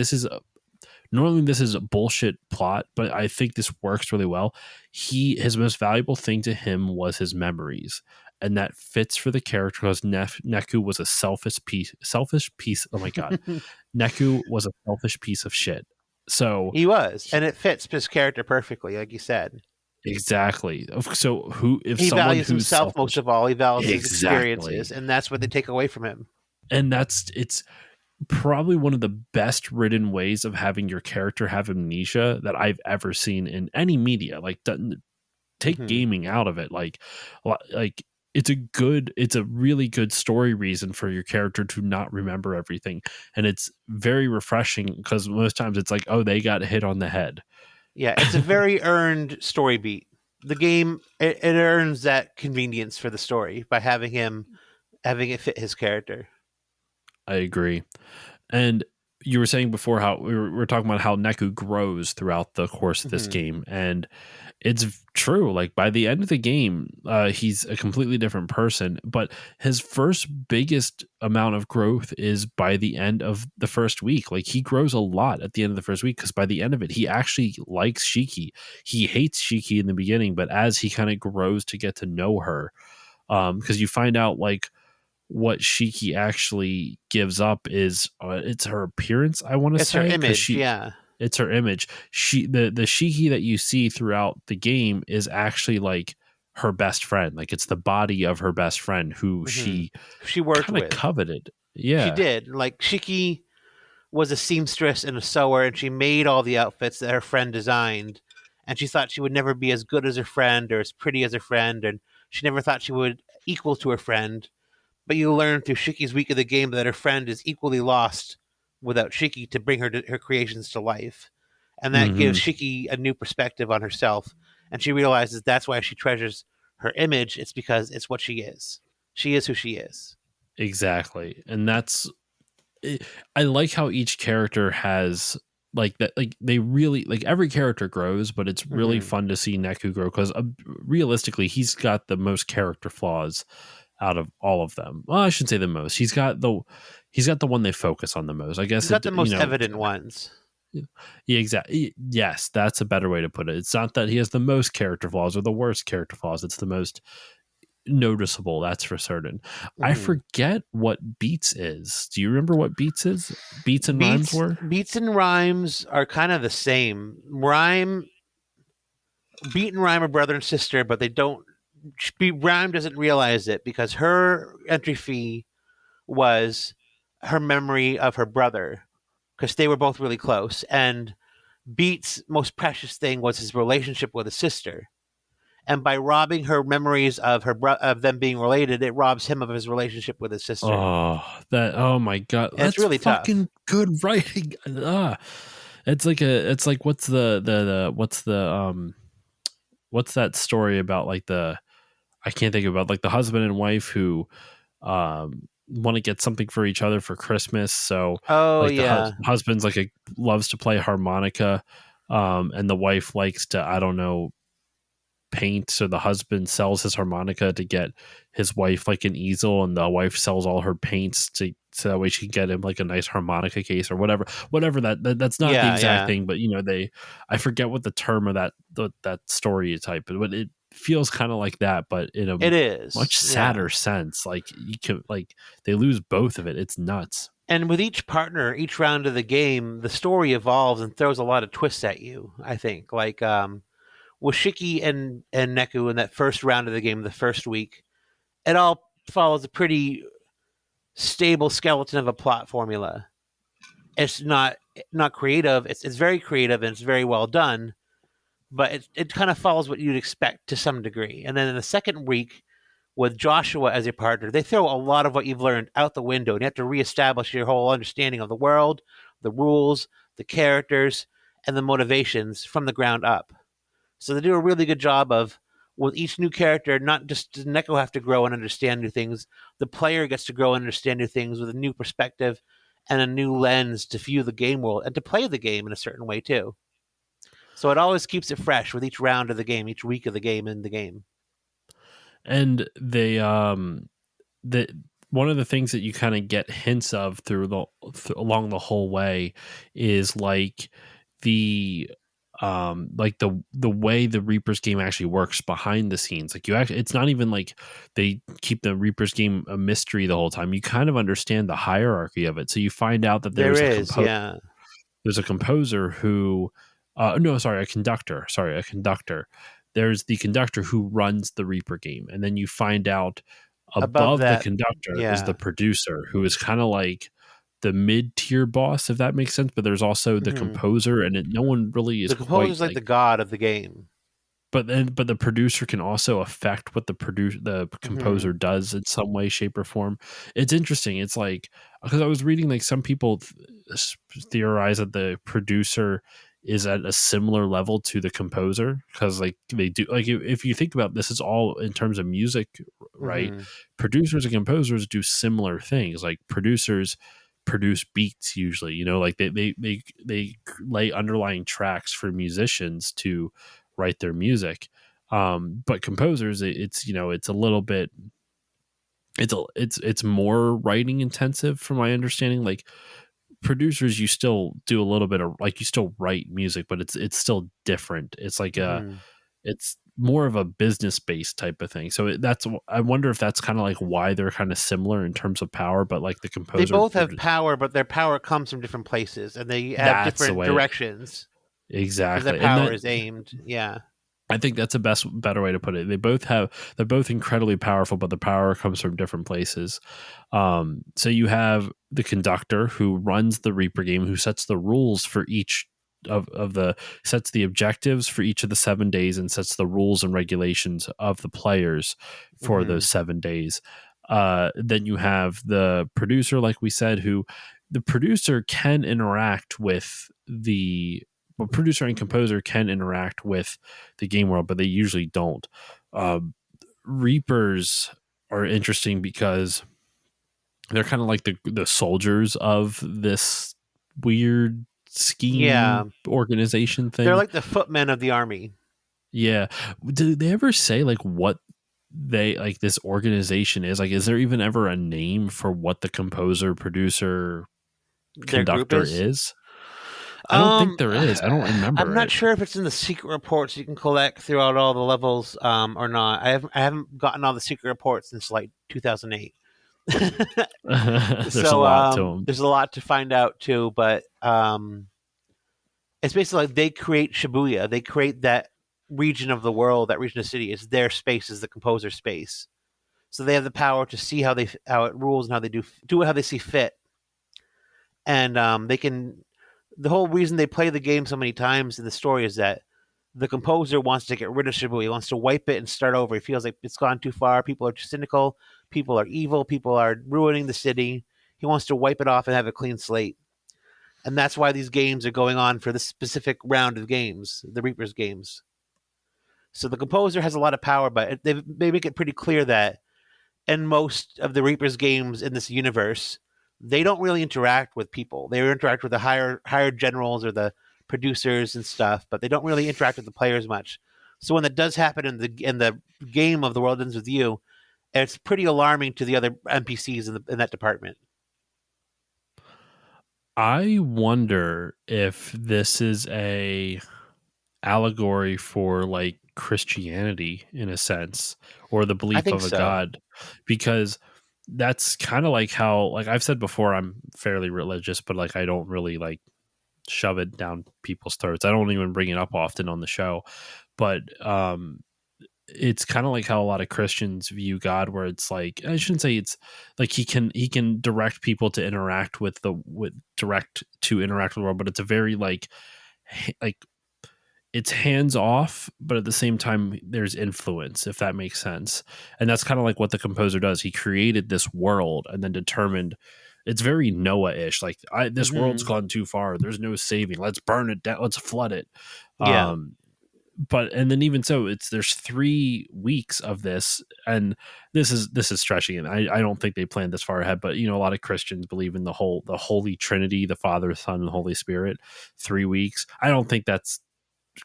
Speaker 1: normally this is a bullshit plot, but I think this works really well. His most valuable thing to him was his memories, and that fits for the character because Neku was a selfish piece. Oh my god, Neku was a selfish piece of shit. So
Speaker 3: He was,
Speaker 1: he-
Speaker 3: and it fits his character perfectly, like you said.
Speaker 1: exactly. So who, if
Speaker 3: He
Speaker 1: someone
Speaker 3: values
Speaker 1: who's
Speaker 3: himself most
Speaker 1: selfish,
Speaker 3: of all. He values his experiences,
Speaker 1: exactly,
Speaker 3: and that's what they take away from him.
Speaker 1: and it's probably one of the best written ways of having your character have amnesia that I've ever seen in any media. Like, take
Speaker 3: Hmm.
Speaker 1: gaming out of it, like it's a really good story reason for your character to not remember everything, and it's very refreshing because most times it's like, oh, they got hit on the head.
Speaker 3: Yeah, it's a very earned story beat. The game it earns that convenience for the story by having it fit his character.
Speaker 1: I agree. And you were saying before how we were talking about how Neku grows throughout the course of this
Speaker 3: Hmm.
Speaker 1: game, and it's true. Like, by the end of the game, he's a completely different person. But his first biggest amount of growth is by the end of the first week. Like, he grows a lot at the end of the first week because by the end of it, he actually likes Shiki. He hates Shiki in the beginning, but as he kind of grows to get to know her, because you find out, like, what Shiki actually gives up is it's her appearance, I want to
Speaker 3: It's her
Speaker 1: say, because
Speaker 3: image, yeah.
Speaker 1: it's her image. The Shiki that you see throughout the game is actually like her best friend. Like, it's the body of her best friend who
Speaker 3: Hmm.
Speaker 1: she
Speaker 3: She worked
Speaker 1: kind of
Speaker 3: with.
Speaker 1: coveted.
Speaker 3: She
Speaker 1: Yeah.
Speaker 3: did. Like Shiki was a seamstress and a sewer, and she made all the outfits that her friend designed. And she thought she would never be as good as her friend or as pretty as her friend, and she never thought she would equal to her friend. But you learn through Shiki's week of the game that her friend is equally lost without Shiki to bring her creations to life. And that gives
Speaker 1: Hmm.
Speaker 3: Shiki a new perspective on herself. And she realizes that's why she treasures her image. It's because it's what she is. She is who she is.
Speaker 1: Exactly. And that's I like how each character has like that, like they really, like, every character grows, but it's really
Speaker 3: Hmm.
Speaker 1: fun to see Neku grow because realistically he's got the most character flaws out of all of them. Well, I shouldn't say the most. He's got the one they focus on the most, I
Speaker 3: He's
Speaker 1: guess.
Speaker 3: got
Speaker 1: It,
Speaker 3: the most evident ones.
Speaker 1: yeah, exactly. Yes, that's a better way to put it. It's not that he has the most character flaws or the worst character flaws. It's the most noticeable, that's for certain. I
Speaker 3: Hmm.
Speaker 1: forget what Beats is. Do you remember what Beats is? Beats and Rhymes were?
Speaker 3: Beats and rhymes are kind of the same. Beat and rhyme are brother and sister, but they don't. Rhyme doesn't realize it because her entry fee was her memory of her brother because they were both really close. And Beat's most precious thing was his relationship with his sister, and by robbing her memories of of them being related, it robs him of his relationship with his sister.
Speaker 1: Oh my god,
Speaker 3: And it's
Speaker 1: that's
Speaker 3: really tough.
Speaker 1: fucking good writing. It's like what's that story about, like, the I can't think about, like, the husband and wife who want to get something for each other for Christmas. So
Speaker 3: Oh
Speaker 1: like the
Speaker 3: yeah,
Speaker 1: husband's like loves to play harmonica, and the wife likes to, I don't know, paint. So the husband sells his harmonica to get his wife like an easel, and the wife sells all her paints to so that way she can get him like a nice harmonica case or whatever that's not the
Speaker 3: yeah,
Speaker 1: exact
Speaker 3: yeah.
Speaker 1: thing, but I forget what the term of that story type, but it feels kind of like that, but in a
Speaker 3: It is.
Speaker 1: much
Speaker 3: Yeah.
Speaker 1: sadder sense. Like, you can, like, they lose both of it. It's nuts.
Speaker 3: And with each partner, each round of the game, the story evolves and throws a lot of twists at you. I think, like with Shiki and Neku in that first round of the game, the first week, it all follows a pretty stable skeleton of a plot formula. It's not creative. It's very creative and it's very well done, but it kind of follows what you'd expect to some degree. And then in the second week, with Joshua as a partner, they throw a lot of what you've learned out the window, and you have to reestablish your whole understanding of the world, the rules, the characters, and the motivations from the ground up. So they do a really good job of, with each new character, not just does Neko have to grow and understand new things, the player gets to grow and understand new things with a new perspective and a new lens to view the game world and to play the game in a certain way too. So it always keeps it fresh with each round of the game, each week of the game in the game.
Speaker 1: And the one of the things that you kind of get hints of along the whole way is the the way the Reapers game actually works behind the scenes. Like, you actually, it's not even like they keep the Reapers game a mystery the whole time. You kind of understand the hierarchy of it. So you find out that
Speaker 3: There is, yeah.
Speaker 1: there's a composer who no, sorry, a conductor. Sorry, a conductor. There's the conductor who runs the Reaper game, and then you find out
Speaker 3: Above
Speaker 1: above the
Speaker 3: that,
Speaker 1: conductor is the
Speaker 3: yeah.
Speaker 1: producer, who is kind of like the mid-tier boss, if that makes sense. But there's also the
Speaker 3: Hmm.
Speaker 1: composer, and no one really is
Speaker 3: The composer
Speaker 1: quite
Speaker 3: is like
Speaker 1: like.
Speaker 3: the god of the game.
Speaker 1: But the producer can also affect what the
Speaker 3: Hmm.
Speaker 1: composer does in some way, shape, or form. It's interesting. It's like, because I was reading, like, some people theorize that the producer is at a similar level to the composer, because, like, they do, like, if you think about this, it's all in terms of music, right?
Speaker 3: Hmm.
Speaker 1: Producers and composers do similar things. Like, producers produce beats usually, like they lay underlying tracks for musicians to write their music. But composers, it's a little bit, it's more writing intensive from my understanding. Like, producers, you still do a little bit of, like, you still write music, but it's still different. It's like
Speaker 3: Hmm.
Speaker 1: it's more of a business based type of thing. So I wonder if that's kind of like why they're kind of similar in terms of power, but like the
Speaker 3: They
Speaker 1: composer,
Speaker 3: both have power, but their power comes from different places, and they have
Speaker 1: that's the
Speaker 3: different
Speaker 1: way.
Speaker 3: directions because their
Speaker 1: Exactly. And
Speaker 3: power
Speaker 1: that,
Speaker 3: is aimed. Yeah.
Speaker 1: I think that's a better way to put it. They're both incredibly powerful, but the power comes from different places. So you have the conductor who runs the Reaper game, who sets the rules for each of the sets the objectives for each of the 7 days, and sets the rules and regulations of the players for
Speaker 3: Hmm.
Speaker 1: those 7 days. Then you have the producer, like we said, who the producer can interact with the well, producer and composer can interact with the game world, but they usually don't. Reapers are interesting because they're kind of like the soldiers of this weird
Speaker 3: Yeah.
Speaker 1: scheme organization
Speaker 3: They're
Speaker 1: thing.
Speaker 3: like the footmen of the army.
Speaker 1: Yeah. Do they ever say like what they like this organization is? Like, is there even ever a name for what the composer, producer,
Speaker 3: Their group
Speaker 1: conductor
Speaker 3: is.
Speaker 1: is? I don't think there is. I don't
Speaker 3: I'm
Speaker 1: remember
Speaker 3: not
Speaker 1: it.
Speaker 3: sure if it's in the secret reports you can collect throughout all the levels, or not. I haven't gotten all the secret reports since like 2008.
Speaker 1: There's a
Speaker 3: So
Speaker 1: lot to them.
Speaker 3: there's a lot to find out too, but it's basically like they create Shibuya. They create that region of the world, that region of the city. It's their space, is the composer space. So they have the power to see how it rules and how they do it how they see fit, and they can the whole reason they play the game so many times in the story is that the composer wants to get rid of Shibuya. He wants to wipe it and start over. He feels like it's gone too far. People are too cynical. People are evil. People are ruining the city. He wants to wipe it off and have a clean slate. And that's why these games are going on for this specific round of games, the Reapers games. So the composer has a lot of power, but they make it pretty clear that in most of the Reapers games in this universe, they don't really interact with people. They interact with the higher generals or the producers and stuff, but they don't really interact with the players much. So when that does happen in the game of The World Ends With You, it's pretty alarming to the other NPCs in that department.
Speaker 1: I wonder if this is a allegory for like Christianity in a sense, or the
Speaker 3: I
Speaker 1: belief
Speaker 3: think
Speaker 1: of a
Speaker 3: so.
Speaker 1: god, because that's kind of like how, like I've said before, I'm fairly religious, but like I don't really like shove it down people's throats. I don't even bring it up often on the show, but it's kind of like how a lot of Christians view God, where it's like, I shouldn't say it's like he can direct people to interact with interact with the world, but it's a very like it's hands off, but at the same time there's influence, if that makes sense. And that's kind of like what the composer does. He created this world and then determined, it's very Noah-ish, like this world's
Speaker 3: Hmm.
Speaker 1: gone too far, there's no saving, let's burn it down, let's flood it.
Speaker 3: Yeah.
Speaker 1: But and then even so, there's 3 weeks of this, and this is stretching it. I don't think they planned this far ahead, but a lot of Christians believe in the Holy Trinity, the Father, Son, and Holy Spirit. 3 weeks, I don't think that's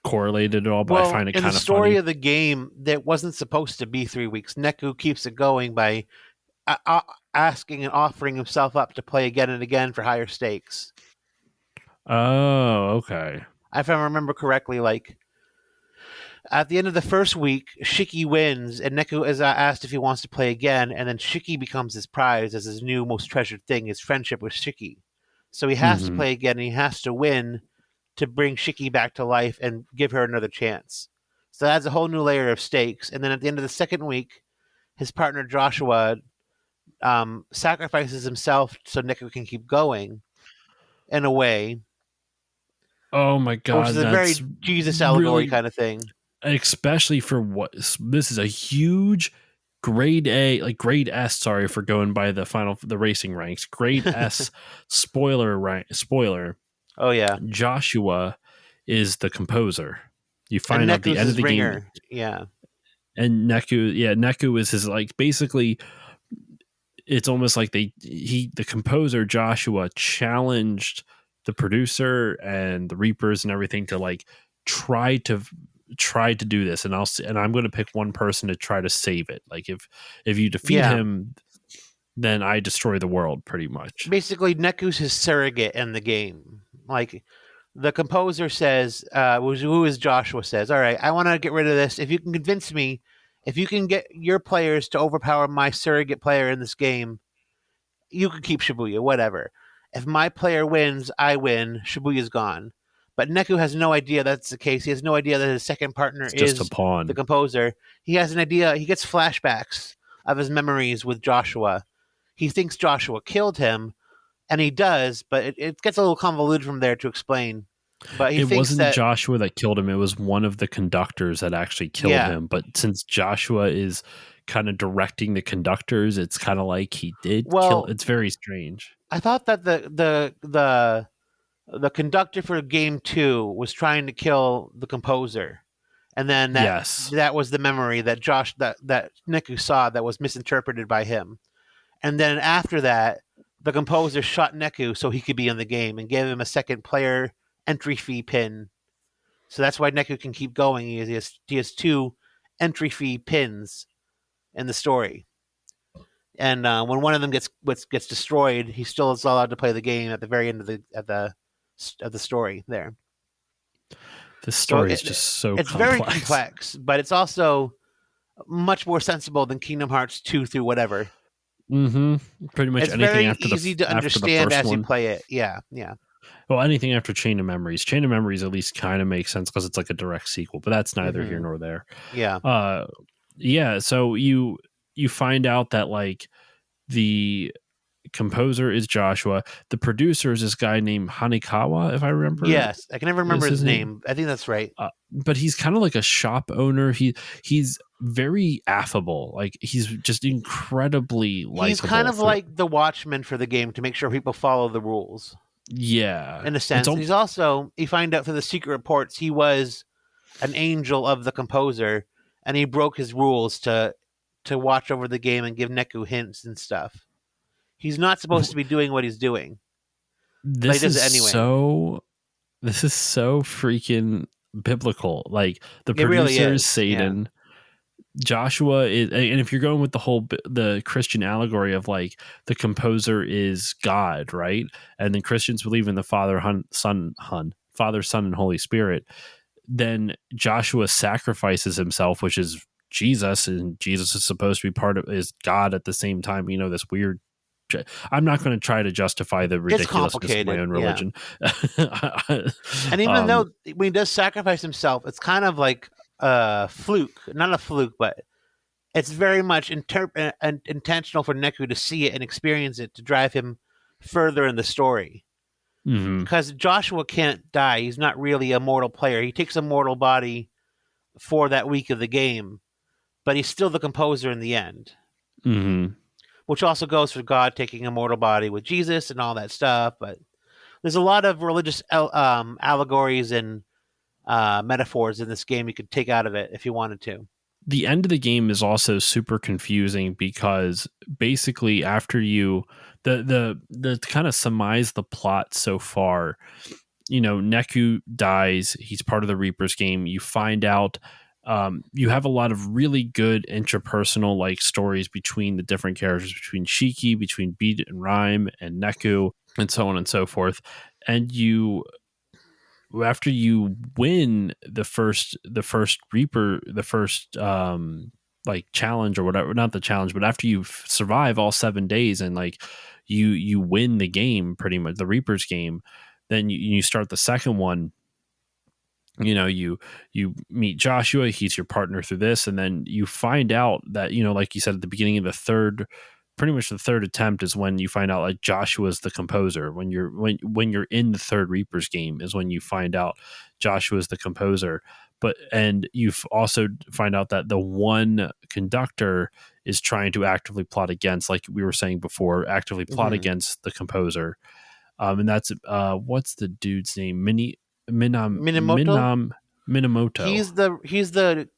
Speaker 1: correlated at all, but I
Speaker 3: Well,
Speaker 1: find it
Speaker 3: in the
Speaker 1: kind of
Speaker 3: story
Speaker 1: funny.
Speaker 3: of the game, that wasn't supposed to be 3 weeks. Neku keeps it going by asking and offering himself up to play again and again for higher stakes.
Speaker 1: Oh, okay.
Speaker 3: If I remember correctly, like at the end of the first week, Shiki wins, and Neku is asked if he wants to play again, and then Shiki becomes his prize as his new most treasured thing, his friendship with Shiki. So he has to
Speaker 1: Hmm.
Speaker 3: play again, and he has to win to bring Shiki back to life and give her another chance. So that adds a whole new layer of stakes. And then at the end of the second week, his partner Joshua sacrifices himself so Neku can keep going in a way,
Speaker 1: Oh my
Speaker 3: which is
Speaker 1: god,
Speaker 3: a
Speaker 1: that's
Speaker 3: very Jesus allegory
Speaker 1: really,
Speaker 3: kind of thing.
Speaker 1: especially for what this is a huge grade A, like grade S. Sorry for going by the racing ranks. Grade S spoiler.
Speaker 3: Oh yeah,
Speaker 1: Joshua is the composer. You
Speaker 3: and
Speaker 1: find out the
Speaker 3: Neku's
Speaker 1: end of
Speaker 3: his
Speaker 1: the game,
Speaker 3: ringer. Yeah,
Speaker 1: and Neku is his, like, basically it's almost like the composer Joshua challenged the producer and the Reapers and everything to like try to do this, and I'm going to pick one person to try to save it. Like if you defeat
Speaker 3: yeah.
Speaker 1: him, then I destroy the world, pretty much.
Speaker 3: Basically, Neku's his surrogate in the game. Like the composer says, who is Joshua says, "All right, I want to get rid of this. If you can convince me, if you can get your players to overpower my surrogate player in this game, you can keep Shibuya, whatever. If my player wins, I win. Shibuya's gone." But Neku has no idea that's the case. He has no idea that his second partner
Speaker 1: It's just a
Speaker 3: is the
Speaker 1: pawn.
Speaker 3: composer. He has an idea. He gets flashbacks of his memories with Joshua. He thinks Joshua killed him, and he does, but it gets a little convoluted from there to explain. But he
Speaker 1: It
Speaker 3: thinks
Speaker 1: wasn't
Speaker 3: that,
Speaker 1: Joshua that killed him. It was one of the conductors that actually killed
Speaker 3: yeah.
Speaker 1: him. But since Joshua is kind of directing the conductors, it's kind of like he did kill.
Speaker 3: Well,
Speaker 1: It's very strange.
Speaker 3: I thought that the conductor for game two was trying to kill the composer, and then
Speaker 1: Yes.
Speaker 3: that was the memory that that Niku saw that was misinterpreted by him. And then after that, the composer shot Neku so he could be in the game and gave him a second player entry fee pin. So that's why Neku can keep going. He has 2 entry fee pins in the story. And when one of them gets destroyed, he still is allowed to play the game at the very end of the story there.
Speaker 1: This
Speaker 3: So
Speaker 1: story is just so
Speaker 3: it's very
Speaker 1: complex.
Speaker 3: complex, but it's also much more sensible than Kingdom Hearts 2 through whatever.
Speaker 1: Mm-hmm. Pretty much
Speaker 3: It's
Speaker 1: anything
Speaker 3: very
Speaker 1: after
Speaker 3: easy to
Speaker 1: the
Speaker 3: understand
Speaker 1: first
Speaker 3: as you
Speaker 1: one.
Speaker 3: play it. Yeah, yeah.
Speaker 1: Well, anything after Chain of Memories. Chain of Memories at least kind of makes sense because it's like a direct sequel, but that's neither here
Speaker 3: Hmm.
Speaker 1: nor there.
Speaker 3: Yeah.
Speaker 1: Yeah. So you find out that like the composer is Joshua. The producer is this guy named Hanekawa, if I remember.
Speaker 3: Yes, I can never remember his name. I think that's right.
Speaker 1: But he's kind of like a shop owner. He's very affable. Like he's just incredibly likable.
Speaker 3: He's kind of like the watchman for the game to make sure people follow the rules.
Speaker 1: Yeah,
Speaker 3: in a sense. He's also, you find out through the secret reports, he was an angel of the composer, and he broke his rules to watch over the game and give Neku hints and stuff. He's not supposed to be doing what he's doing.
Speaker 1: This is anyway. This is so freaking biblical. Like the producer is Satan. Yeah. Joshua is, and if you're going with the Christian allegory of like the composer is God, right? And then Christians believe in the Father, Son, and Holy Spirit. Then Joshua sacrifices himself, which is Jesus, and Jesus is supposed to be is God at the same time. You know, this weird. I'm not going to try to justify the ridiculousness of my own religion.
Speaker 3: Yeah. And even though when he does sacrifice himself, it's kind of like a fluke, not a fluke, but it's very much intentional for Neku to see it and experience it to drive him further in the story.
Speaker 1: Mm-hmm.
Speaker 3: Because Joshua can't die. He's not really a mortal player. He takes a mortal body for that week of the game, but he's still the composer in the end.
Speaker 1: Mm-hmm.
Speaker 3: Which also goes for God taking a mortal body with Jesus and all that stuff. But there's a lot of religious allegories and metaphors in this game you could take out of it if you wanted to.
Speaker 1: The end of the game is also super confusing because basically after you the kind of surmise the plot so far, you know, Neku dies. He's part of the Reapers game. You find out you have a lot of really good interpersonal like stories between the different characters, between Shiki, between Beat and Rhyme and Neku, and so on and so forth. And after you win the first Reaper, the first like challenge or whatever, not the challenge, but after you survive all 7 days and like you win the game, pretty much the Reapers game, then you start the second one. You know, you meet Joshua, he's your partner through this, and then you find out that, you know, like you said at the beginning of the third attempt is when you find out like Joshua's the composer. When you're in the third Reapers game is when you find out Joshua's the composer. And you also find out that the one conductor is trying to actively plot against, like we were saying before, plot against the composer. And that's what's the dude's name? Minamoto.
Speaker 3: He's the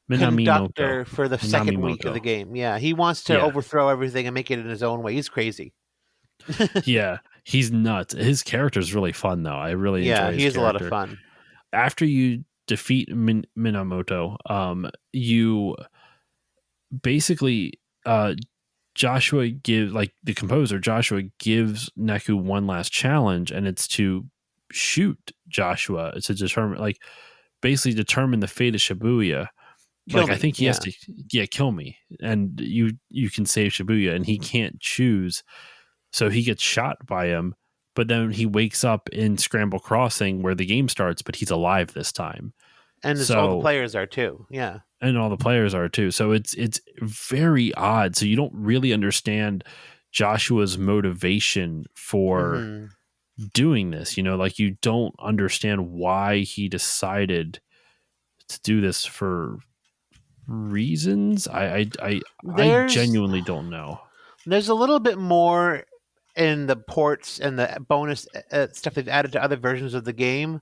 Speaker 3: conductor for the second week of the game. Yeah, he wants to overthrow everything and make it in his own way. He's crazy.
Speaker 1: Yeah, he's nuts. His character is really fun, though. I really enjoy his
Speaker 3: character. A lot of fun.
Speaker 1: After you defeat Minamoto, you basically Joshua gives, like the composer, Joshua gives Neku one last challenge, and it's to shoot Joshua to determine the fate of Shibuya. I think he has to kill me, and you can save Shibuya, and he can't choose, so he gets shot by him. But then he wakes up in Scramble Crossing where the game starts, but he's alive this time,
Speaker 3: and all the players are too. Yeah,
Speaker 1: and all the players are too. So it's very odd. So you don't really understand Joshua's motivation for doing this. You know, like you don't understand why he decided to do this for reasons. I genuinely don't know.
Speaker 3: There's a little bit more in the ports and the bonus stuff they've added to other versions of the game,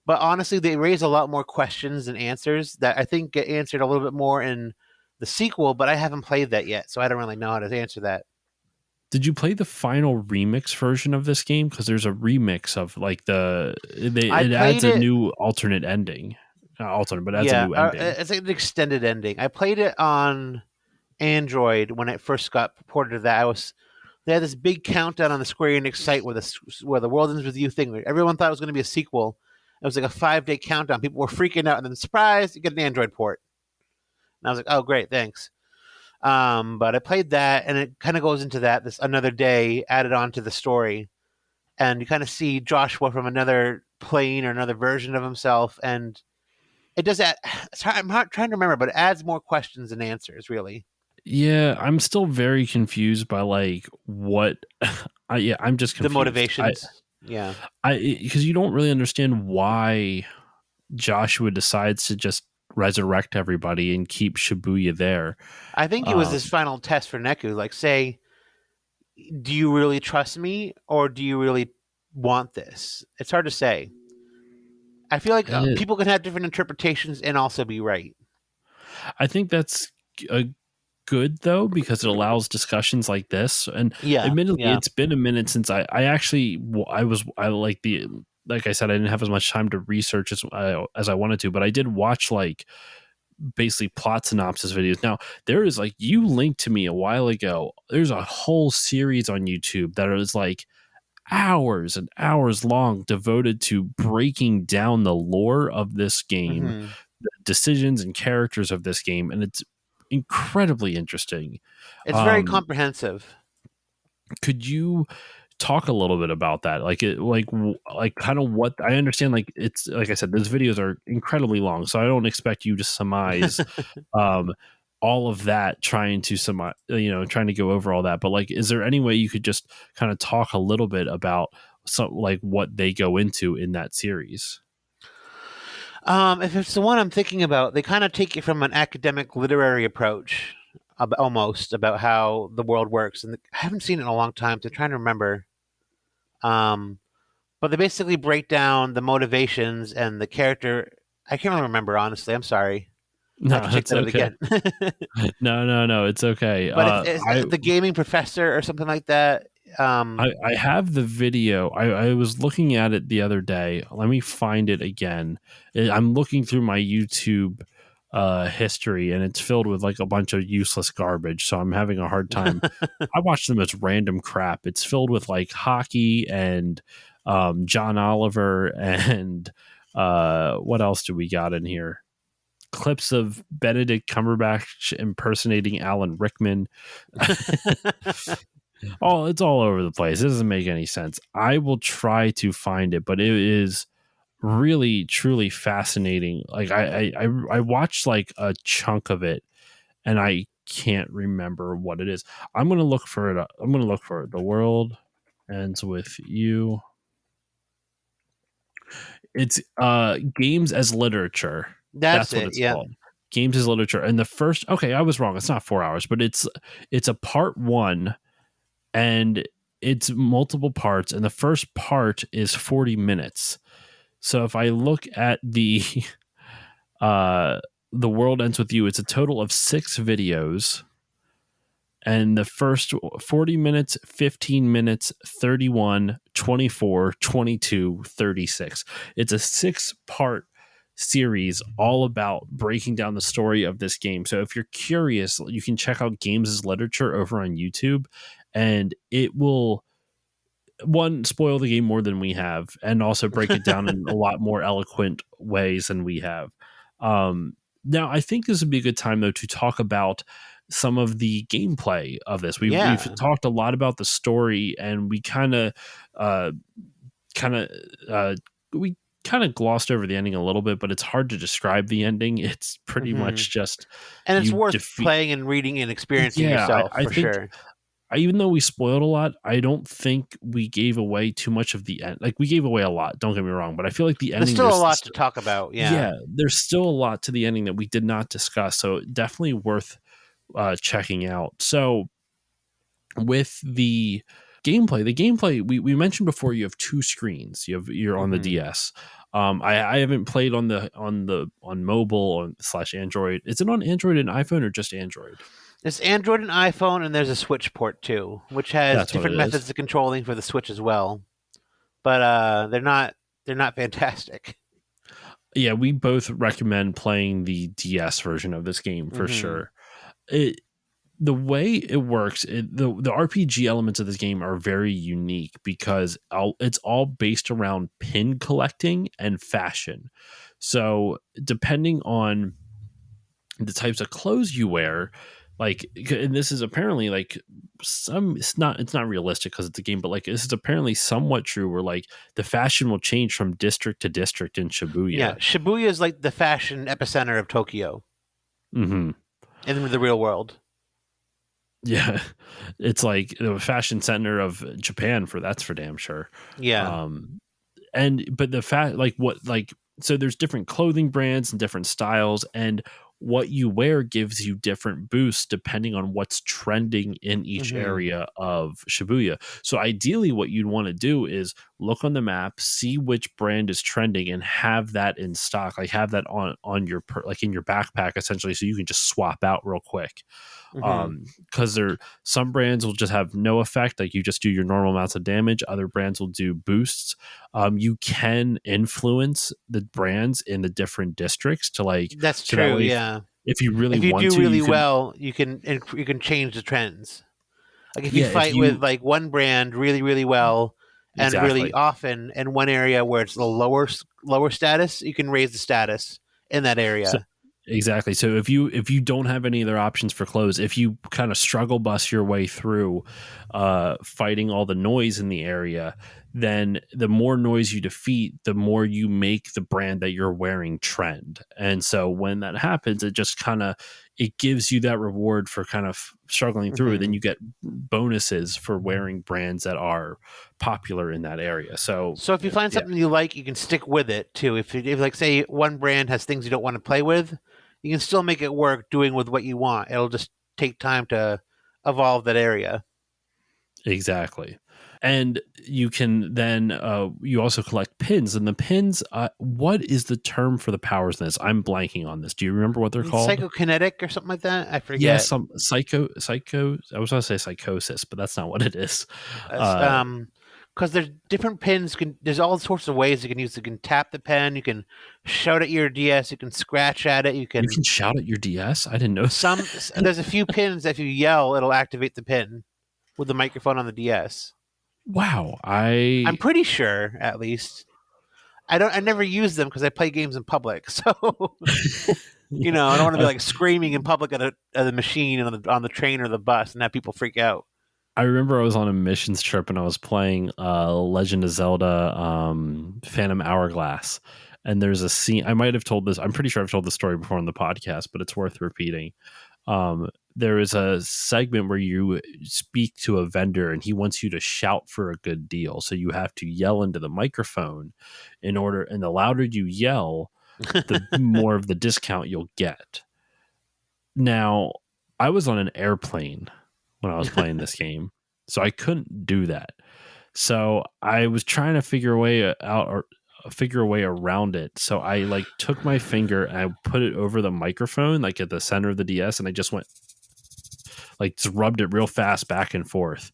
Speaker 3: but honestly they raise a lot more questions and answers that I think get answered a little bit more in the sequel, but I haven't played that yet, so I don't really know how to answer that.
Speaker 1: Did you play the final remix version of this game? Because there's a remix of like it adds a new alternate ending. Not alternate, but adds a new ending.
Speaker 3: It's an extended ending. I played it on Android when it first got ported to that. They had this big countdown on the Square Enix site where the World Ends With You thing. Everyone thought it was going to be a sequel. It was like a 5-day countdown. People were freaking out, and then surprise, you get an Android port. And I was like, oh great, thanks. But I played that, and it kind of goes into that. This another day added on to the story, and you kind of see Joshua from another plane or another version of himself, and it does that. I'm not trying to remember, but it adds more questions than answers, really.
Speaker 1: Yeah, I'm still very confused by like what I'm just
Speaker 3: The
Speaker 1: confused.
Speaker 3: motivations. Yeah.
Speaker 1: Because you don't really understand why Joshua decides to just resurrect everybody and keep Shibuya there.
Speaker 3: I think it was his final test for Neku. Like, say, do you really trust me or do you really want this? It's hard to say. I feel like
Speaker 1: And
Speaker 3: people can have different interpretations and also be right.
Speaker 1: I think that's a good though, because it allows discussions like this. And
Speaker 3: Yeah.
Speaker 1: admittedly,
Speaker 3: Yeah.
Speaker 1: it's been a minute since I actually I like I said, I didn't have as much time to research as I wanted to, but I did watch like basically plot synopsis videos. Now there is like, you linked to me a while ago. There's a whole series on YouTube that is like hours and hours long devoted to breaking down the lore of this game,
Speaker 3: Hmm.
Speaker 1: the decisions and characters of this game, and it's incredibly interesting.
Speaker 3: It's very
Speaker 1: Um,
Speaker 3: comprehensive.
Speaker 1: could you talk a little bit about that? Like like kind of what I understand. Like, it's like I said, those videos are incredibly long, so I don't expect you to surmise um, all of that. Trying to trying to go over all that, but like, is there any way you could just kind of talk a little bit about some like what they go into in that series?
Speaker 3: If it's the one I'm thinking about, they kind of take it from an academic literary approach, almost about how the world works. And I haven't seen it in a long time, so I'm trying to remember. Um, but they basically break down the motivations and the character. I can't really remember, honestly. I'm sorry. I
Speaker 1: No,
Speaker 3: have to check
Speaker 1: that's
Speaker 3: that out
Speaker 1: okay.
Speaker 3: again.
Speaker 1: No, it's okay.
Speaker 3: But if the gaming professor or something like that,
Speaker 1: I have the video. I was looking at it the other day. Let me find it again. I'm looking through my YouTube history, and it's filled with like a bunch of useless garbage. So I'm having a hard time. I watch them as random crap. It's filled with like hockey and John Oliver and what else do we got in here? Clips of Benedict Cumberbatch impersonating Alan Rickman. Oh, it's all over the place. It doesn't make any sense. I will try to find it, but it is really truly fascinating. Like I watched like a chunk of it, and I can't remember what it is. I'm gonna look for it. I'm gonna look for it. The world ends with you. It's games as literature.
Speaker 3: that's
Speaker 1: That's what
Speaker 3: it.
Speaker 1: it's
Speaker 3: Yeah.
Speaker 1: called. Games as literature. And the first, okay, I was wrong. It's not 4 hours, but it's a part one, and it's multiple parts, and the first part is 40 minutes. So if I look at uh the world ends with you, it's a total of 6 videos, and the first 40 minutes, 15 minutes, 31, 24, 22, 36. It's a 6-part series all about breaking down the story of this game. So if you're curious, you can check out Games as Literature over on YouTube, and it will, one, spoil the game more than we have, and also break it down in a lot more eloquent ways than we have. Now, I think this would be a good time though to talk about some of the gameplay of this. We've
Speaker 3: Yeah.
Speaker 1: talked a lot about the story, and we uh, kind of, uh, we kind of glossed over the ending a little bit, but it's hard to describe the ending. It's pretty
Speaker 3: Hmm.
Speaker 1: much just
Speaker 3: And it's
Speaker 1: you
Speaker 3: worth
Speaker 1: defeat.
Speaker 3: playing and reading and experiencing
Speaker 1: Yeah,
Speaker 3: yourself
Speaker 1: I
Speaker 3: for
Speaker 1: think
Speaker 3: sure.
Speaker 1: even though we spoiled a lot, I don't think we gave away too much of the end. Like, we gave away a lot, don't get me wrong, but I feel like the
Speaker 3: There's
Speaker 1: ending,
Speaker 3: still a lot to talk about. Yeah.
Speaker 1: yeah, there's still a lot to the ending that we did not discuss. So definitely worth checking out. So with the gameplay, we mentioned before, you have 2 screens. You're on the
Speaker 3: Hmm.
Speaker 1: DS. I haven't played on mobile on slash Android. Is it on Android and iPhone, or just Android?
Speaker 3: There's Android and iPhone, and there's a Switch port too, which has
Speaker 1: That's what
Speaker 3: different
Speaker 1: it is.
Speaker 3: methods of controlling for the Switch as well. But they're not fantastic.
Speaker 1: Yeah, we both recommend playing the DS version of this game for
Speaker 3: Hmm.
Speaker 1: sure. It The way it works, the RPG elements of this game are very unique, because it's all based around pin collecting and fashion. So depending on the types of clothes you wear, like, and this is apparently like it's not realistic because it's a game, but like, this is apparently somewhat true, where like the fashion will change from district to district in
Speaker 3: Yeah,
Speaker 1: Shibuya.
Speaker 3: Shibuya is like the fashion epicenter of Tokyo
Speaker 1: Hmm.
Speaker 3: in the real world.
Speaker 1: Yeah, it's like the fashion center of Japan for that's for damn sure.
Speaker 3: Yeah.
Speaker 1: Um, and but the fact like what like so there's different clothing brands and different styles, and what you wear gives you different boosts depending on what's trending in each
Speaker 3: Hmm.
Speaker 1: area of Shibuya. So ideally what you'd want to do is look on the map, see which brand is trending, and have that in stock, like have that on your like in your backpack essentially, so you can just swap out real quick.
Speaker 3: Hmm.
Speaker 1: Because there some brands will just have no effect, like you just do your normal amounts of damage. Other brands will do boosts. You can influence the brands in the different districts to like
Speaker 3: That's
Speaker 1: so that
Speaker 3: true.
Speaker 1: way
Speaker 3: Yeah.
Speaker 1: if you really
Speaker 3: If you
Speaker 1: want
Speaker 3: do
Speaker 1: to you
Speaker 3: really
Speaker 1: can
Speaker 3: well, you can change the trends. Like if you
Speaker 1: yeah if
Speaker 3: fight with
Speaker 1: you
Speaker 3: like one brand really really well and really
Speaker 1: exactly.
Speaker 3: often in one area where it's the lower status, you can raise the status in that
Speaker 1: So
Speaker 3: area.
Speaker 1: exactly. So if you don't have any other options for clothes, if you kind of struggle bust your way through fighting all the noise in the area, then the more noise you defeat, the more you make the brand that you're wearing trend. And so when that happens, it just kind of it gives you that reward for kind of struggling through. Then
Speaker 3: Hmm.
Speaker 1: you get bonuses for wearing brands that are popular in that area. So
Speaker 3: So if you find
Speaker 1: yeah,
Speaker 3: something you like, you can stick with it too. If like say one brand has things you don't want to play with, you can still make it work doing with what you want. It'll just take time to evolve that area.
Speaker 1: exactly. And you can then you also collect pins, and the pins what is the term for the powers in this? I'm blanking on this. Do you remember what they're called?
Speaker 3: Psychokinetic or something like that. I
Speaker 1: Yes,
Speaker 3: forget.
Speaker 1: some psycho I was going to say psychosis, but that's not what it is.
Speaker 3: As,
Speaker 1: uh
Speaker 3: because there's different pins. There's all sorts of ways you can use. You can tap the pen. You can shout at your DS. You can scratch at it. You
Speaker 1: you
Speaker 3: can
Speaker 1: can shout at your DS. I didn't know that.
Speaker 3: There's a few pins that if you yell, it'll activate the pin with the microphone on the DS.
Speaker 1: Wow,
Speaker 3: I'm pretty sure, at least. I never use them because I play games in public. So I don't want to be
Speaker 1: I
Speaker 3: like screaming in public at a machine on the train or the bus and have people freak out.
Speaker 1: I remember I was on a missions trip and I was playing Legend of Zelda Phantom Hourglass. And there's a scene, I might have told this, I'm pretty sure I've told the story before on the podcast, but it's worth repeating. There is a segment where you speak to a vendor and he wants you to shout for a good deal. So you have to yell into the microphone and the louder you yell, the more of the discount you'll get. Now, I was on an airplane when I was playing this game, so I couldn't do that. So I was trying to figure a way out or figure a way around it. So I like took my finger and I put it over the microphone, like at the center of the DS, and I just went like just rubbed it real fast back and forth.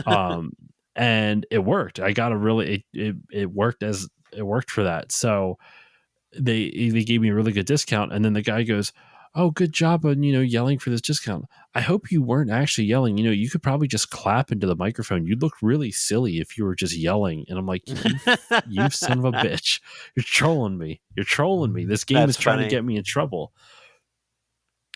Speaker 1: Um, and it worked. I got a really it worked as it worked for that. So they gave me a really good discount, and then the guy goes, "Oh, good job on yelling for this discount. I hope you weren't actually yelling. You could probably just clap into the microphone. You'd look really silly if you were just yelling." And I'm like, "You son of a bitch! You're trolling me. You're trolling me. This game is
Speaker 3: That's
Speaker 1: trying to
Speaker 3: funny.
Speaker 1: get me in trouble."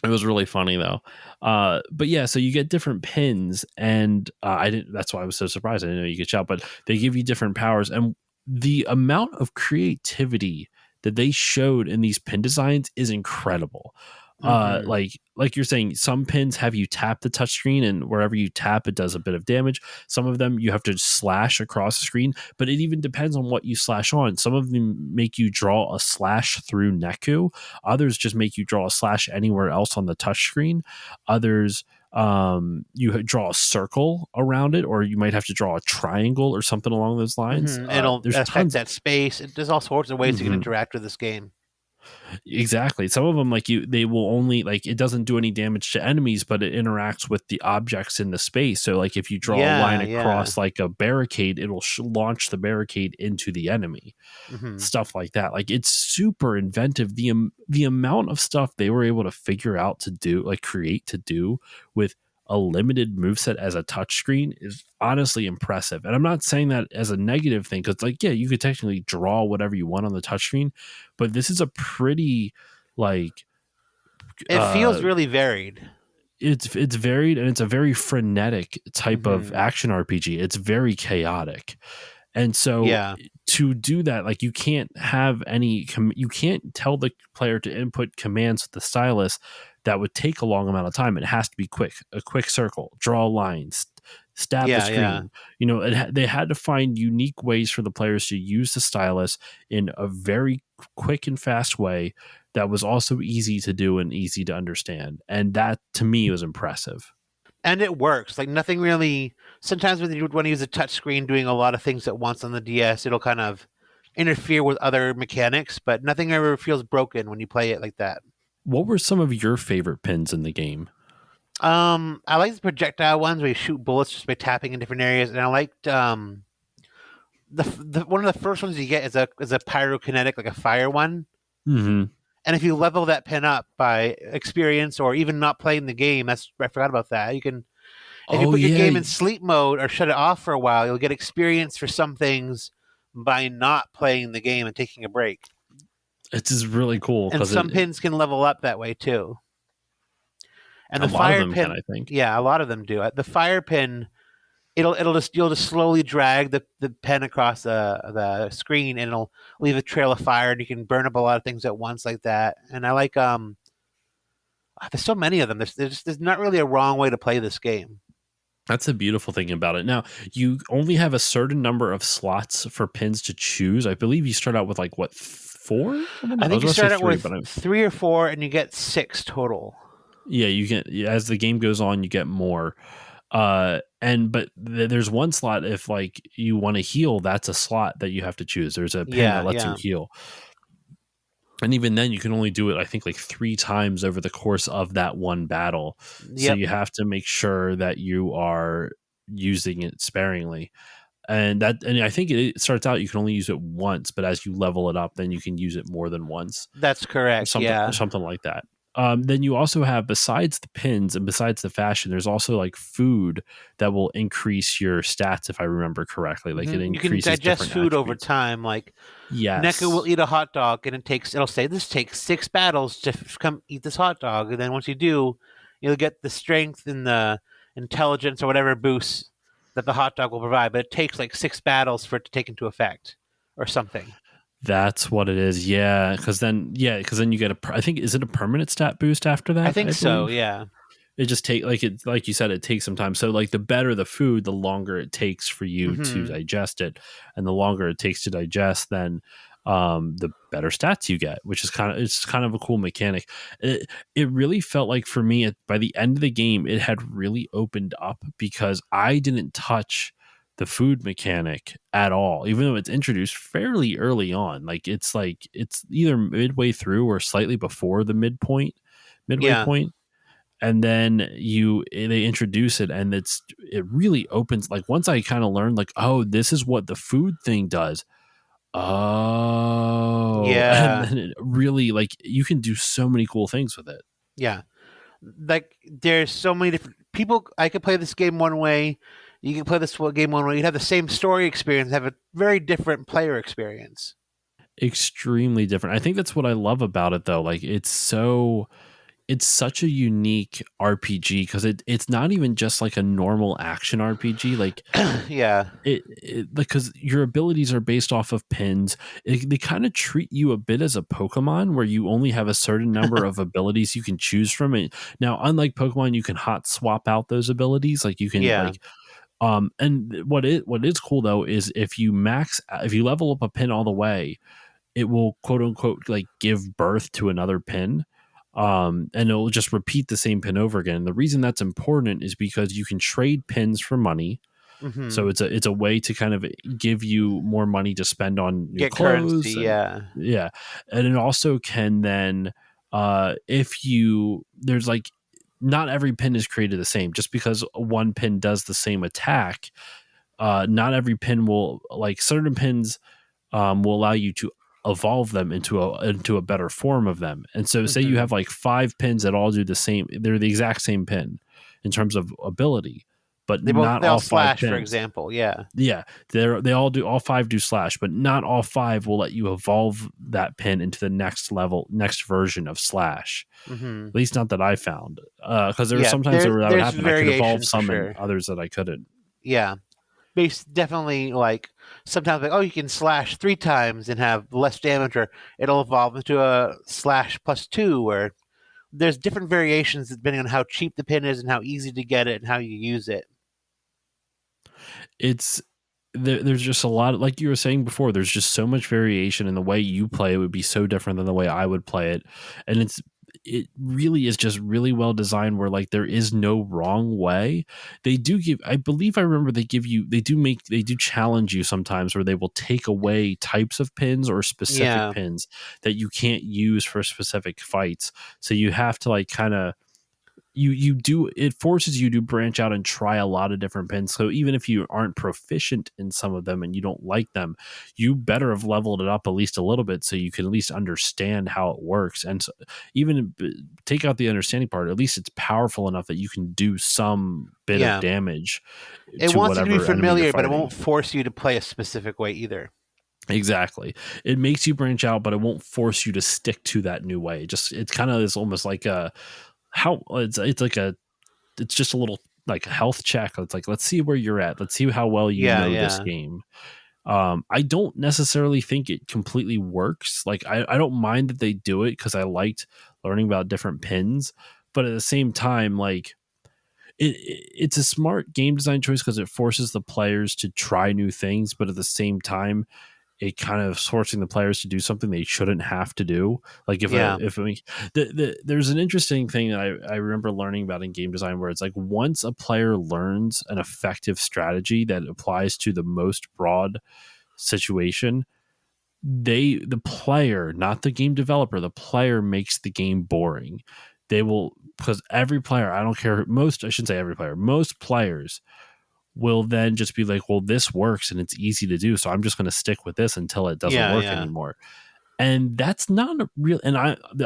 Speaker 1: It was really funny though. But yeah, so you get different pins, and I didn't. That's why I was so surprised. I didn't know you could shout, but they give you different powers, and the amount of creativity that they showed in these pin designs is incredible.
Speaker 3: Hmm.
Speaker 1: Like you're saying, some pins have you tap the touchscreen, and wherever you tap, it does a bit of damage. Some of them you have to slash across the screen, but it even depends on what you slash on. Some of them make you draw a slash through Neku. Others just make you draw a slash anywhere else on the touchscreen. Others you draw a circle around it, or you might have to draw a triangle or something along those lines.
Speaker 3: It'll
Speaker 1: There's
Speaker 3: affect
Speaker 1: tons.
Speaker 3: that space. There's all sorts of ways you can
Speaker 1: Mhm.
Speaker 3: interact with this game.
Speaker 1: Exactly. Some of them, they will only like it doesn't do any damage to enemies, but it interacts with the objects in the space. So, like if you draw a line
Speaker 3: Yeah, yeah.
Speaker 1: across like a barricade, it'll launch the barricade into the enemy.
Speaker 3: Hmm.
Speaker 1: Stuff like that. Like it's super inventive. The amount of stuff they were able to figure out to do, like create to do with a limited moveset as a touchscreen is honestly impressive. And I'm not saying that as a negative thing, because like, yeah, you could technically draw whatever you want on the touchscreen, but this is a pretty like
Speaker 3: It feels
Speaker 1: uh
Speaker 3: really varied.
Speaker 1: it's varied, and it's a very frenetic type of
Speaker 3: Hmm.
Speaker 1: action RPG. It's very chaotic. And so
Speaker 3: Yeah.
Speaker 1: to do that, like you can't have you can't tell the player to input commands with the stylus that would take a long amount of time. It has to be quick, a quick circle, draw lines, stab the screen. They had to find unique ways for the players to use the stylus in a very quick and fast way that was also easy to do and easy to understand. And that, to me, was impressive.
Speaker 3: And it works. Like nothing really. Sometimes when you want to use a touch screen doing a lot of things at once on the DS, it'll kind of interfere with other mechanics, but nothing ever feels broken when you play it like that.
Speaker 1: What were some of your favorite pins in the game?
Speaker 3: I like the projectile ones where you shoot bullets just by tapping in different areas, and I liked the one of the first ones you get is a pyrokinetic, like a fire one.
Speaker 1: Mm-hmm.
Speaker 3: And if you level that pin up by experience or even not playing the game, I forgot about that. You can, if you put your game in sleep mode or shut it off for a while, you'll get experience for some things by not playing the game and taking a break.
Speaker 1: It's just really cool.
Speaker 3: And some pins can level up that way too. And
Speaker 1: the fire pin, I think.
Speaker 3: Yeah, a lot of them do. The fire pin, you'll just slowly drag the pen across the screen, and it'll leave a trail of fire, and you can burn up a lot of things at once like that. And I like there's so many of them. There's not really a wrong way to play this game.
Speaker 1: That's the beautiful thing about it. Now, you only have a certain number of slots for pins to choose. I believe you start out with 4?
Speaker 3: I think you start out with 3 or 4, and you get 6 total.
Speaker 1: Yeah, you get, as the game goes on, you get more. But there's one slot if you want to heal, that's a slot that you have to choose. There's a pin that lets you heal. And even then you can only do it, I think 3 times over the course of that one battle. Yep. So you have to make sure that you are using it sparingly. And I think it starts out you can only use it once, but as you level it up, then you can use it more than once.
Speaker 3: That's correct.
Speaker 1: Something like that. Then you also have, besides the pins and besides the fashion, there's also food that will increase your stats, if I remember correctly. It increases,
Speaker 3: you can digest food over time.
Speaker 1: Yes.
Speaker 3: NECA will eat a hot dog, and it'll say this takes 6 battles to come eat this hot dog, and then once you do, you'll get the strength and the intelligence or whatever boosts that the hot dog will provide. But it takes 6 battles for it to take into effect, or something.
Speaker 1: That's what it is, yeah. Because then you get I think, is it a permanent stat boost after that?
Speaker 3: I think so, yeah.
Speaker 1: It just like you said, it takes some time. So the better the food, the longer it takes for you to digest it, and the longer it takes to digest, then the better stats you get, which is kind of a cool mechanic. It really felt like for me by the end of the game, it had really opened up because I didn't touch the food mechanic at all, even though it's introduced fairly early on. It's either midway through or slightly before the midway point. And then they introduce it, and it really opens. Once I kind of learned, oh, this is what the food thing does. Oh,
Speaker 3: yeah.
Speaker 1: And then it really, you can do so many cool things with it.
Speaker 3: Yeah, there's so many different people. I could play this game one way. You can play this game one way. You'd have the same story experience, have a very different player experience.
Speaker 1: Extremely different. I think that's what I love about it, though. It's such a unique RPG because it's not even just a normal action RPG.
Speaker 3: Yeah,
Speaker 1: because your abilities are based off of pins. They kind of treat you a bit as a Pokemon, where you only have a certain number of abilities you can choose from. It now, unlike Pokemon, you can hot swap out those abilities. You can and what is cool though is if you level up a pin all the way, it will quote unquote give birth to another pin. And it'll just repeat the same pin over again. The reason that's important is because you can trade pins for money. Mm-hmm. So it's a way to kind of give you more money to spend on your clothes.
Speaker 3: Currency,
Speaker 1: yeah. And it also can then, there's not every pin is created the same. Just because one pin does the same attack, not every pin will, certain pins will allow you to evolve them into a better form of them. And so say you have 5 pins that all do the same, they're the exact same pin in terms of ability, but not all 5
Speaker 3: slash
Speaker 1: pins.
Speaker 3: For example, yeah,
Speaker 1: all 5 do slash, but not all 5 will let you evolve that pin into the next version of slash. At least not that I found, because there were sometimes that would happen. I could evolve some and others that I couldn't.
Speaker 3: Yeah, definitely sometimes you can slash 3 times and have less damage, or it'll evolve into a slash +2, or there's different variations depending on how cheap the pin is and how easy to get it and how you use it.
Speaker 1: It's there's just a lot of, like you were saying before, there's just so much variation in the way you play. It would be so different than the way I would play it. And it really is just really well designed where like there is no wrong way. They do give, I believe I remember they do challenge you sometimes where they will take away types of pins or specific
Speaker 3: Yeah.
Speaker 1: pins that you can't use for specific fights. So you have to like kind of, it forces you to branch out and try a lot of different pins. So even if you aren't proficient in some of them and you don't like them, you better have leveled it up at least a little bit so you can at least understand how it works. And so even take out the understanding part, at least it's powerful enough that you can do some bit
Speaker 3: Yeah.
Speaker 1: of damage
Speaker 3: It
Speaker 1: to
Speaker 3: wants you to
Speaker 1: whatever
Speaker 3: be
Speaker 1: enemy you're
Speaker 3: familiar, but it
Speaker 1: fighting.
Speaker 3: won't force you to play a specific way either.
Speaker 1: Exactly. It makes you branch out, but it won't force you to stick to that new way. It's kind of is almost like it's just a little like a health check. It's like, let's see where you're at. Let's see how well you
Speaker 3: Yeah,
Speaker 1: know this
Speaker 3: yeah.
Speaker 1: game. I don't necessarily think it completely works. Like I don't mind that they do it because I liked learning about different pins, but at the same time, like it's a smart game design choice because it forces the players to try new things, but at the same time, it kind of forcing the players to do something they shouldn't have to do. Like
Speaker 3: Yeah.
Speaker 1: there's an interesting thing that I remember learning about in game design where it's like once a player learns an effective strategy that applies to the most broad situation, the player, not the game developer, the player makes the game boring. They will, because every player, I don't care, I shouldn't say every player, most players will then just be like, well, this works and it's easy to do, so I'm just going to stick with this until it doesn't
Speaker 3: Yeah,
Speaker 1: work
Speaker 3: yeah.
Speaker 1: anymore. And that's not a real, and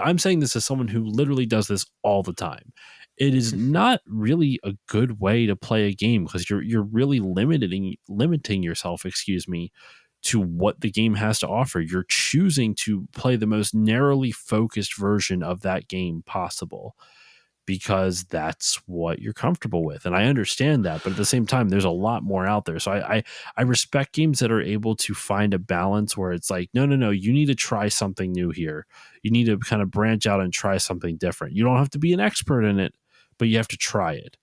Speaker 1: I'm saying this as someone who literally does this all the time. It is not really a good way to play a game because you're really limiting yourself, excuse me, to what the game has to offer. You're choosing to play the most narrowly focused version of that game possible because that's what you're comfortable with. And I understand that, but at the same time, there's a lot more out there. So I respect games that are able to find a balance where it's like, no, you need to try something new here. You need to kind of branch out and try something different. You don't have to be an expert in it, but you have to try it.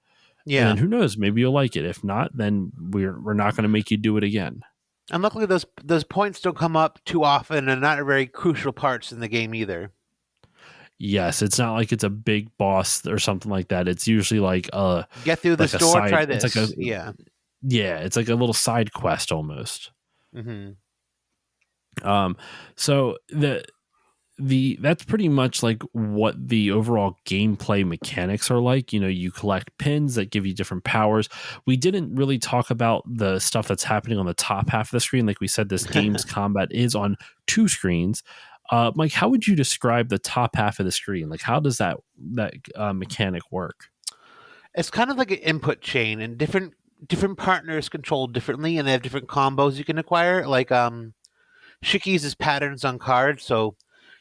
Speaker 1: And
Speaker 3: Yeah.
Speaker 1: then who knows, maybe you'll like it. If not, then we're not going to make you do it again.
Speaker 3: And luckily those points don't come up too often and not very crucial parts in the game either.
Speaker 1: Yes, it's not like it's a big boss or something like that. It's usually like
Speaker 3: Get through the
Speaker 1: like a
Speaker 3: store,
Speaker 1: side,
Speaker 3: try
Speaker 1: it's
Speaker 3: this.
Speaker 1: like a,
Speaker 3: Yeah.
Speaker 1: it's like a little side quest almost.
Speaker 3: Mm-hmm.
Speaker 1: So that's pretty much like what the overall gameplay mechanics are like. You know, you collect pins that give you different powers. We didn't really talk about the stuff that's happening on the top half of the screen. Like we said, this game's combat is on 2 screens. Mike, how would you describe the top half of the screen? Like, how does that mechanic work?
Speaker 3: It's kind of like an input chain, and different partners control differently, and they have different combos you can acquire. Like Shiki uses patterns on cards, so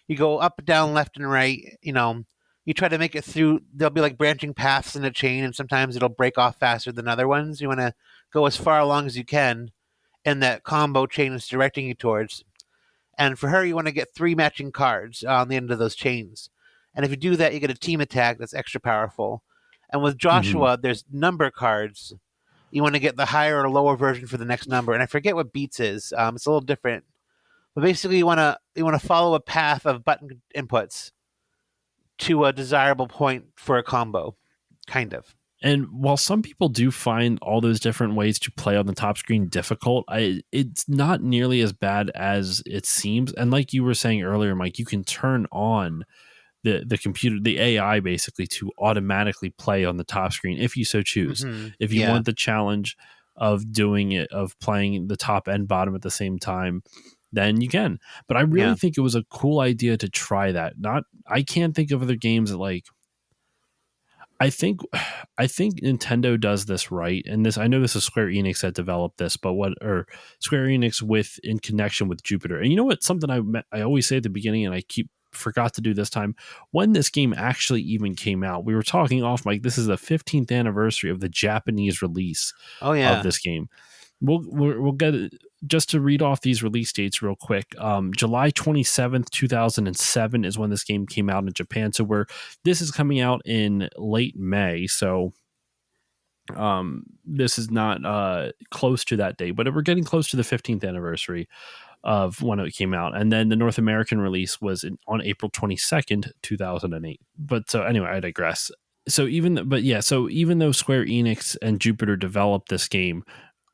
Speaker 3: you go up, down, left, and right. You try to make it through. There'll be like branching paths in a chain, and sometimes it'll break off faster than other ones. You want to go as far along as you can, and that combo chain is directing you towards. And for her, you want to get 3 matching cards on the end of those chains. And if you do that, you get a team attack that's extra powerful. And with Joshua, there's number cards. You want to get the higher or lower version for the next number. And I forget what beats is. It's a little different. But basically, you want to follow a path of button inputs to a desirable point for a combo, kind of.
Speaker 1: And while some people do find all those different ways to play on the top screen difficult, it's not nearly as bad as it seems. And like you were saying earlier, Mike, you can turn on the computer, the AI, basically to automatically play on the top screen if you so choose.
Speaker 3: Mm-hmm.
Speaker 1: If you want the challenge of doing it, of playing the top and bottom at the same time, then you can. But I really think it was a cool idea to try that. I can't think of other games that like. I think Nintendo does this right, and I know this is Square Enix that developed this, but Square Enix in connection with Jupiter. And you know what? Something I always say at the beginning, and I forgot to do this time. When this game actually even came out, we were talking off mic. This is the 15th anniversary of the Japanese release of this game. we'll get it. Just to read off these release dates real quick. July 27th, 2007 is when this game came out in Japan. So this is coming out in late May. So this is not close to that date, but we're getting close to the 15th anniversary of when it came out. And then the North American release was on April 22nd, 2008. But so anyway, I digress. So even though Square Enix and Jupiter developed this game,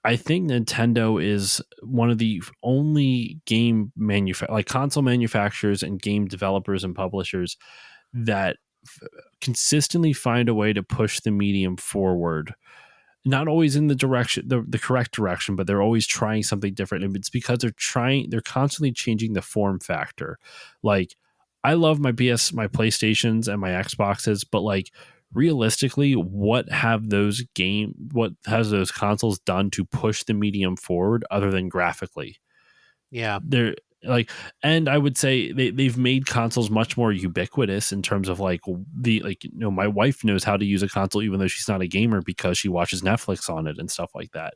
Speaker 1: I think Nintendo is one of the only console manufacturers and game developers and publishers that consistently find a way to push the medium forward. Not always in the correct direction, but they're always trying something different. And it's because they're constantly changing the form factor. Like, I love my PlayStations and my Xboxes, but like, realistically, what has those consoles done to push the medium forward other than graphically?
Speaker 3: Yeah.
Speaker 1: They're like, and I would say they've made consoles much more ubiquitous in terms of like my wife knows how to use a console even though she's not a gamer because she watches Netflix on it and stuff like that.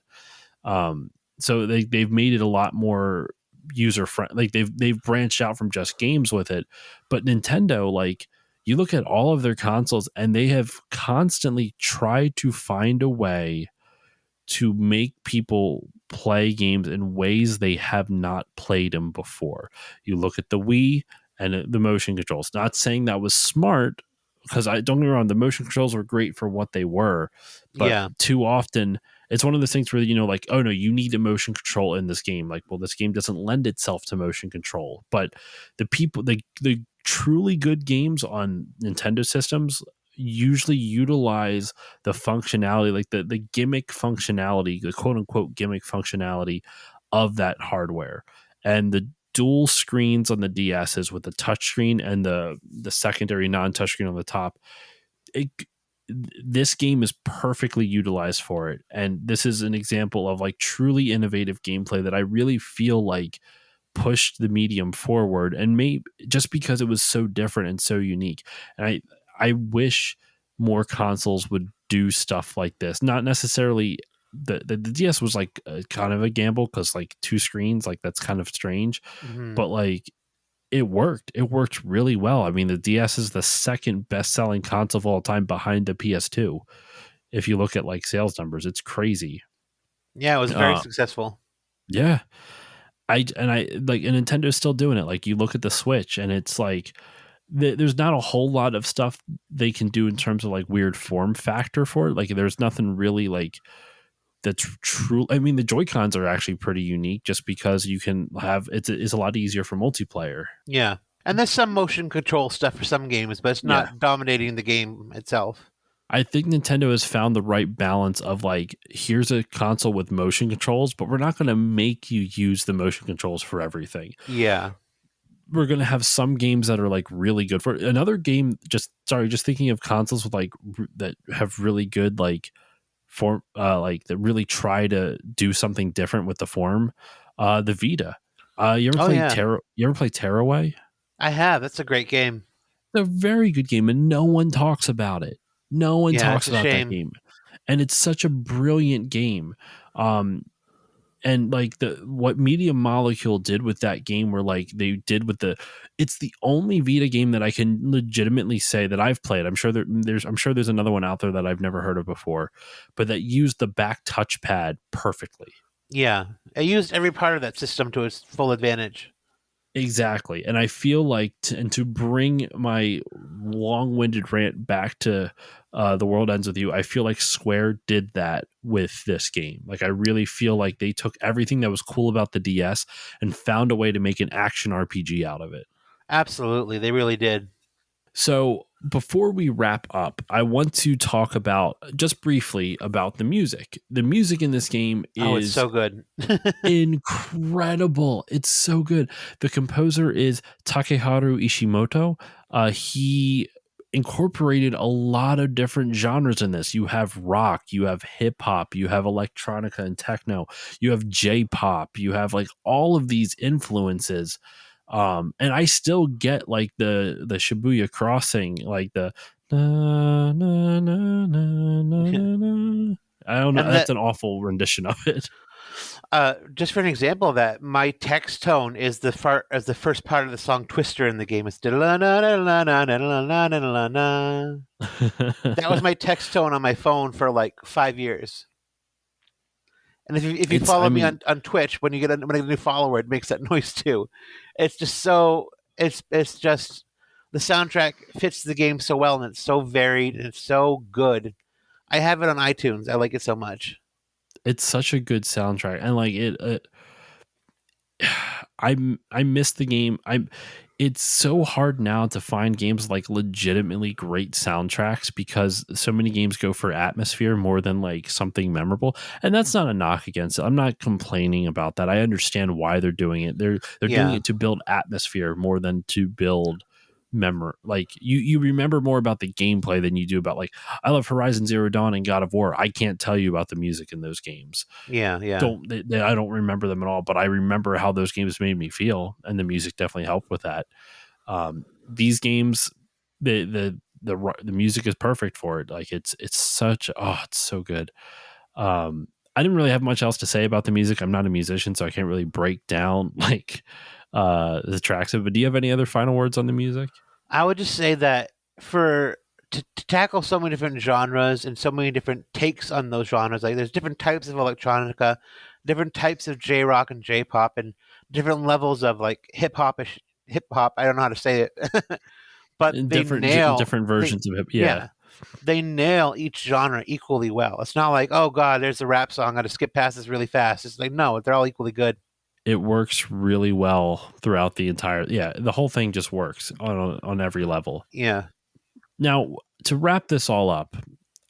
Speaker 1: So they've made it a lot more user friendly. Like they've branched out from just games with it. But Nintendo, like, you look at all of their consoles and they have constantly tried to find a way to make people play games in ways they have not played them before. You look at the Wii and the motion controls. Not saying that was smart, because don't get me wrong, the motion controls were great for what they were, but too often it's one of those things where, like, oh no, you need a motion control in this game. Like, well, this game doesn't lend itself to motion control. But the truly good games on Nintendo systems usually utilize the functionality, like the gimmick functionality, the quote unquote gimmick functionality of that hardware. And the dual screens on the DSs with the touchscreen and the secondary non-touchscreen on the top, this game is perfectly utilized for it. And this is an example of like truly innovative gameplay that I really feel like pushed the medium forward, and maybe just because it was so different and so unique. And I wish more consoles would do stuff like this. Not necessarily the DS was like kind of a gamble because like two screens, like that's kind of strange, but like it worked. It worked really well. I mean, the DS is the second best selling console of all time behind the PS2. If you look at like sales numbers, it's crazy.
Speaker 3: Yeah, it was very successful.
Speaker 1: Yeah. And Nintendo's still doing it. Like, you look at the Switch and it's like there's not a whole lot of stuff they can do in terms of like weird form factor for it. Like, there's nothing really like that's true. I mean, the Joy-Cons are actually pretty unique just because you can have it's a lot easier for multiplayer.
Speaker 3: Yeah. And there's some motion control stuff for some games, but it's not dominating the game itself.
Speaker 1: I think Nintendo has found the right balance of like, here's a console with motion controls, but we're not going to make you use the motion controls for everything.
Speaker 3: Yeah.
Speaker 1: We're going to have some games that are like really good for another game. Just thinking of consoles with like that have really good like form, like that really try to do something different with the form. The Vita. You ever play Tearaway? I
Speaker 3: have. That's a great game.
Speaker 1: It's a very good game, and no one talks about it. No one talks about that game, and it's such a brilliant game. And like what Media Molecule did with that game, where like they did with it's the only Vita game that I can legitimately say that I've played. I'm sure there's another one out there that I've never heard of before, but that used the back touchpad perfectly.
Speaker 3: Yeah, it used every part of that system to its full advantage.
Speaker 1: Exactly. And I feel like to bring my long-winded rant back to The World Ends With You, I feel like Square did that with this game. Like, I really feel like they took everything that was cool about the DS and found a way to make an action RPG out of it.
Speaker 3: Absolutely. They really did.
Speaker 1: So before we wrap up, I want to talk just briefly about the music. The music in this game is
Speaker 3: it's so good.
Speaker 1: incredible. It's so good. The composer is Takeharu Ishimoto. He incorporated a lot of different genres in this. You have rock, you have hip hop, you have electronica and techno, you have J-pop, you have like all of these influences. And I still get like the Shibuya Crossing, like the na, na, na, na, na, na. I don't know. That's an awful rendition of it.
Speaker 3: Just for an example of that, my text tone is the first part of the song Twister in the game. It's that was my text tone on my phone for like 5 years. And if you
Speaker 1: It's,
Speaker 3: follow
Speaker 1: I
Speaker 3: me
Speaker 1: mean,
Speaker 3: on Twitch, when I get a new follower, it makes that noise too. It's just so it's just the soundtrack fits the game so well, and it's so varied and it's so good. I have it on iTunes. I like it so much.
Speaker 1: it's such a good soundtrack, and like I miss the game. It's so hard now to find games like legitimately great soundtracks because so many games go for atmosphere more than like something memorable. And that's not a knock against it. I'm not complaining about that. I understand why they're doing it. They're doing
Speaker 3: Yeah,
Speaker 1: it to build atmosphere more than to build memory. Like you remember more about the gameplay than you do about, like, I love Horizon Zero Dawn and God of War. I can't tell you about the music in those games.
Speaker 3: yeah.
Speaker 1: I don't remember them at all, but I remember how those games made me feel, and the music definitely helped with that. These games, the music is perfect for it. Like it's such, oh, it's so good. I didn't really have much else to say about the music. I'm not a musician, so I can't really break down like the tracks of it. But do you have any other final words on the music?
Speaker 3: I would just say that for to tackle so many different genres and so many different takes on those genres, like there's different types of electronica, different types of J rock and J pop, and different levels of like hip hop. I don't know how to say it, but
Speaker 1: And different
Speaker 3: they
Speaker 1: versions of it. Yeah,
Speaker 3: yeah, they nail each genre equally well. It's not like, oh god, there's a rap song, I gotta skip past this really fast. It's like, no, they're all equally good.
Speaker 1: it works really well throughout the entire. Yeah, the whole thing just works on every level.
Speaker 3: Yeah.
Speaker 1: Now, to wrap this all up,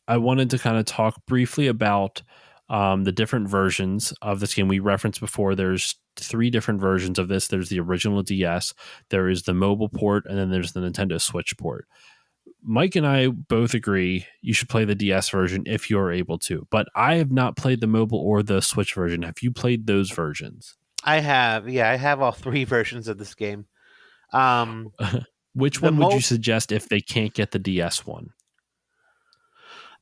Speaker 1: I wanted to kind of talk briefly about the different versions of this game. We referenced before there's three different versions of this. There's the original DS, there is the mobile port, and then there's the Nintendo Switch port. Mike and I both agree you should play the DS version if you're able to, but I have not played the mobile or the Switch version. Have you played those versions?
Speaker 3: I have all three versions of this game. Um,
Speaker 1: Which
Speaker 3: the
Speaker 1: one would you
Speaker 3: mo
Speaker 1: suggest if they can't get the DS one?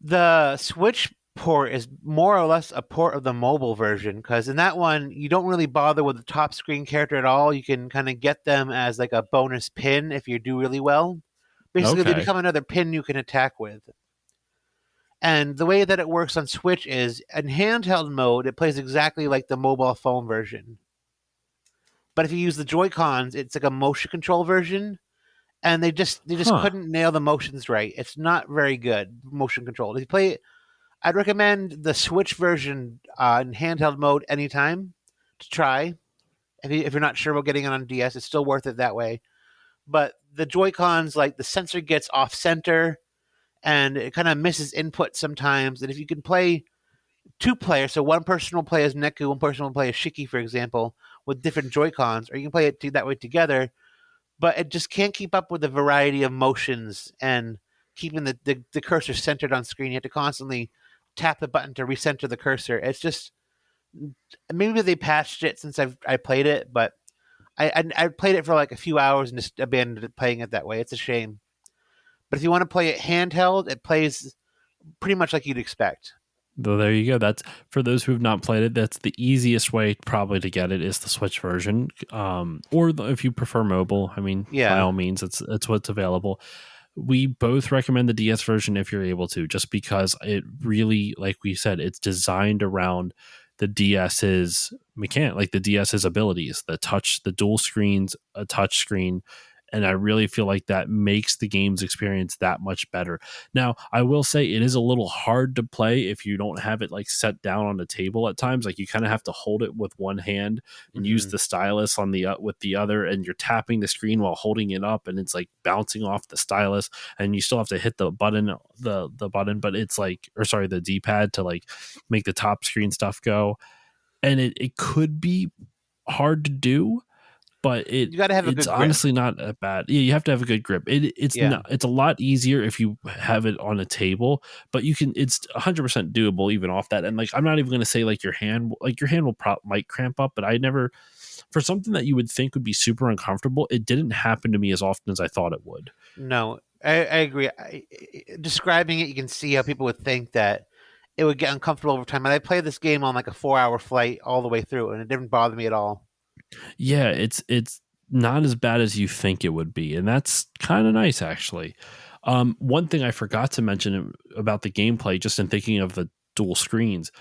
Speaker 3: the Switch port is more or less a port of the mobile version because in that one you don't really bother with the top screen character at all. You can kind of get them as like a bonus pin if you do really well. Basically, they
Speaker 1: Okay.
Speaker 3: become another pin you can attack with. And the way that it works on Switch is in handheld mode, it plays exactly like the mobile phone version. But if you use the Joy Cons, it's like a motion control version, and they just
Speaker 1: Huh.
Speaker 3: couldn't nail the motions right. It's not very good motion control. If you play it, I'd recommend the Switch version in handheld mode anytime to try. If you're not sure about getting it on DS, it's still worth it that way. But the Joy Cons, like the sensor gets off center and it kind of misses input sometimes. And if you can play two players, so one person will play as Neku, one person will play as Shiki, for example, with different Joy Cons, or you can play it that way together, but it just can't keep up with the variety of motions and keeping the cursor centered on screen. You have to constantly tap the button to recenter the cursor. It's just maybe they patched it since I played it, but I played it for like a few hours and just abandoned it playing it that way. It's a shame. But if you want to play it handheld, it plays pretty much like you'd expect.
Speaker 1: Though there you go. That's for those who have not played it. That's the easiest way probably to get it is the Switch version. If you prefer mobile, I mean, by
Speaker 3: Yeah.
Speaker 1: all means, it's what's available. We both recommend the DS version if you're able to, just because it really, like we said, it's designed around the DS's mechanic, like the DS's abilities, the dual screens, a touch screen. And I really feel like that makes the game's experience that much better. Now, I will say it is a little hard to play if you don't have it like set down on the table at times. Like you kind of have to hold it with one hand and use
Speaker 3: Hmm.
Speaker 1: the stylus on the with the other, and you're tapping the screen while holding it up, and it's like bouncing off the stylus, and you still have to hit the button, the button, but it's like, or sorry, the D pad to like make the top screen stuff go, and it could be hard to do, but
Speaker 3: You got to have a
Speaker 1: it's
Speaker 3: good grip.
Speaker 1: honestly not that bad. Yeah, you have to have a good grip. It's
Speaker 3: Yeah.
Speaker 1: not. It's a lot easier if you have it on a table, but you can. It's 100% doable even off that. And like, I'm not even going to say like your hand will might cramp up, but I never, for something that you would think would be super uncomfortable, it didn't happen to me as often as I thought it would.
Speaker 3: No, I agree. Describing it, you can see how people would think that it would get uncomfortable over time. And I played this game on like a 4-hour flight all the way through, and it didn't bother me at all.
Speaker 1: Yeah, it's not as bad as you think it would be, and that's kind of nice actually. One thing I forgot to mention about the gameplay, just in thinking of the dual screens,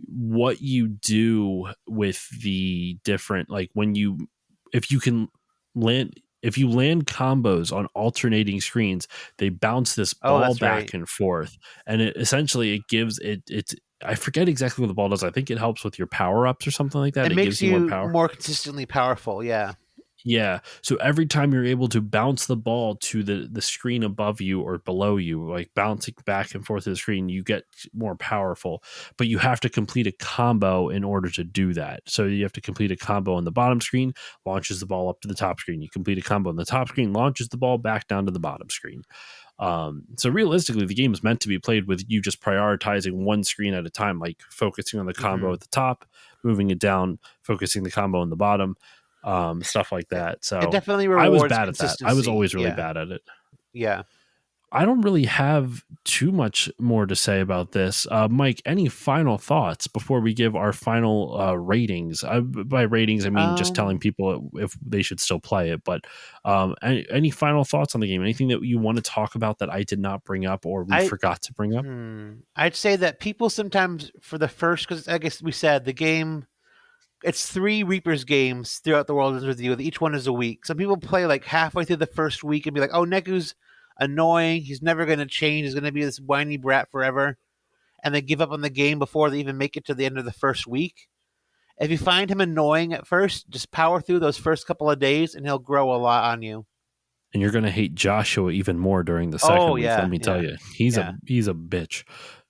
Speaker 1: what you do with the different, like when you, if you can land, if you land combos on alternating screens, they bounce this
Speaker 3: Oh,
Speaker 1: ball
Speaker 3: that's right.
Speaker 1: back and forth, and it essentially it gives it's, I forget exactly what the ball does. I think it helps with your power ups or something like that.
Speaker 3: It
Speaker 1: It
Speaker 3: makes
Speaker 1: gives you more
Speaker 3: you
Speaker 1: power.
Speaker 3: more consistently powerful. Yeah.
Speaker 1: Yeah. So every time you're able to bounce the ball to the screen above you or below you, like bouncing back and forth to the screen, you get more powerful. But you have to complete a combo in order to do that. So you have to complete a combo on the bottom screen, launches the ball up to the top screen. You complete a combo on the top screen, launches the ball back down to the bottom screen. So realistically, the game is meant to be played with you just prioritizing one screen at a time, like focusing on the combo at the top, moving it down, focusing the combo on the bottom, stuff like
Speaker 3: It,
Speaker 1: that.
Speaker 3: it
Speaker 1: So
Speaker 3: definitely
Speaker 1: I was
Speaker 3: rewards
Speaker 1: bad at that. I was
Speaker 3: consistency.
Speaker 1: always really
Speaker 3: Yeah.
Speaker 1: bad at it.
Speaker 3: Yeah.
Speaker 1: I don't really have too much more to say about this. Mike, any final thoughts before we give our final ratings? By ratings, I mean just telling
Speaker 3: Um,
Speaker 1: people if they should still play it. But any final thoughts on the game? Anything that you want to talk about that I did not bring up or we
Speaker 3: I
Speaker 1: forgot to bring up?
Speaker 3: I'd say that people sometimes for the first, because I guess we said the game, it's 3 Reapers games throughout the world with you. Each one is a week. Some people play like halfway through the first week and be like, "Oh, Neku's annoying. He's never going to change. He's going to be this whiny brat forever," and they give up on the game before they even make it to the end of the first week. If you find him annoying at first, just power through those first couple of days, and he'll grow a lot on you.
Speaker 1: And you're going to hate Joshua even more during the
Speaker 3: Oh
Speaker 1: second week. Let
Speaker 3: yeah,
Speaker 1: me tell
Speaker 3: yeah,
Speaker 1: you,
Speaker 3: yeah.
Speaker 1: he's a bitch.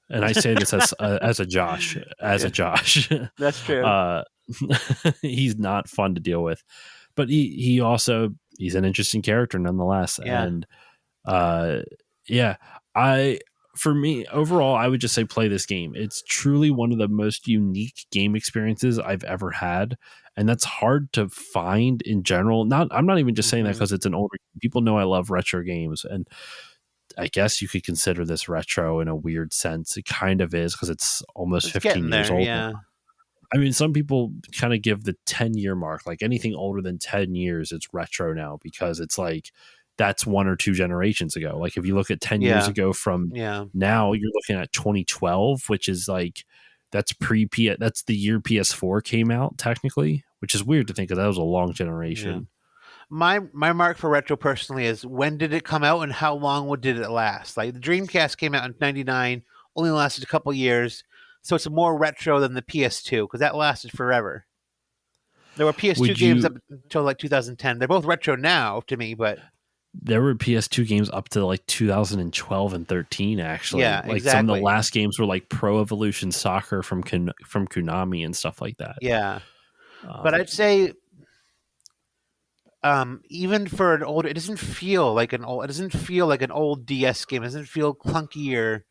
Speaker 1: And I say this as a Josh, as
Speaker 3: Yeah,
Speaker 1: a Josh.
Speaker 3: that's true.
Speaker 1: uh, he's not fun to deal with, but he also, he's an interesting character nonetheless.
Speaker 3: Yeah,
Speaker 1: And uh, yeah, I, for me overall, I would just say play this game. It's truly one of the most unique game experiences I've ever had, and that's hard to find in general. Not, I'm not even just saying that
Speaker 3: hmm
Speaker 1: because it's an older. People know I love retro games, and I guess you could consider this retro in a weird sense. It kind of is because it's almost
Speaker 3: it's
Speaker 1: 15
Speaker 3: getting
Speaker 1: years
Speaker 3: there.
Speaker 1: old now.
Speaker 3: Yeah,
Speaker 1: I mean, some people kind of give the 10-year mark, like anything older than 10 years, it's retro now because it's like that's 1 or 2 generations ago. Like if you look at 10 years
Speaker 3: yeah,
Speaker 1: ago from
Speaker 3: yeah,
Speaker 1: now, you're looking at 2012, which is like that's that's the year PS4 came out technically, which is weird to think because that was a long
Speaker 3: yeah.
Speaker 1: generation.
Speaker 3: My mark for retro personally is when did it come out and how long did it last? Like the Dreamcast came out in '99, only lasted a couple years, so it's more retro than the PS2 because that lasted forever. There were PS2
Speaker 1: Would
Speaker 3: games
Speaker 1: you
Speaker 3: up until like 2010. They're both retro now to me, but
Speaker 1: There were PS2 games up to like 2012 and 13 actually.
Speaker 3: yeah,
Speaker 1: Like some of the
Speaker 3: exactly.
Speaker 1: last games were like Pro Evolution Soccer from Konami and stuff like that.
Speaker 3: Yeah, but
Speaker 1: Um,
Speaker 3: I'd say even for an old, it doesn't feel like an old. It doesn't feel like an old DS game. It doesn't feel clunky or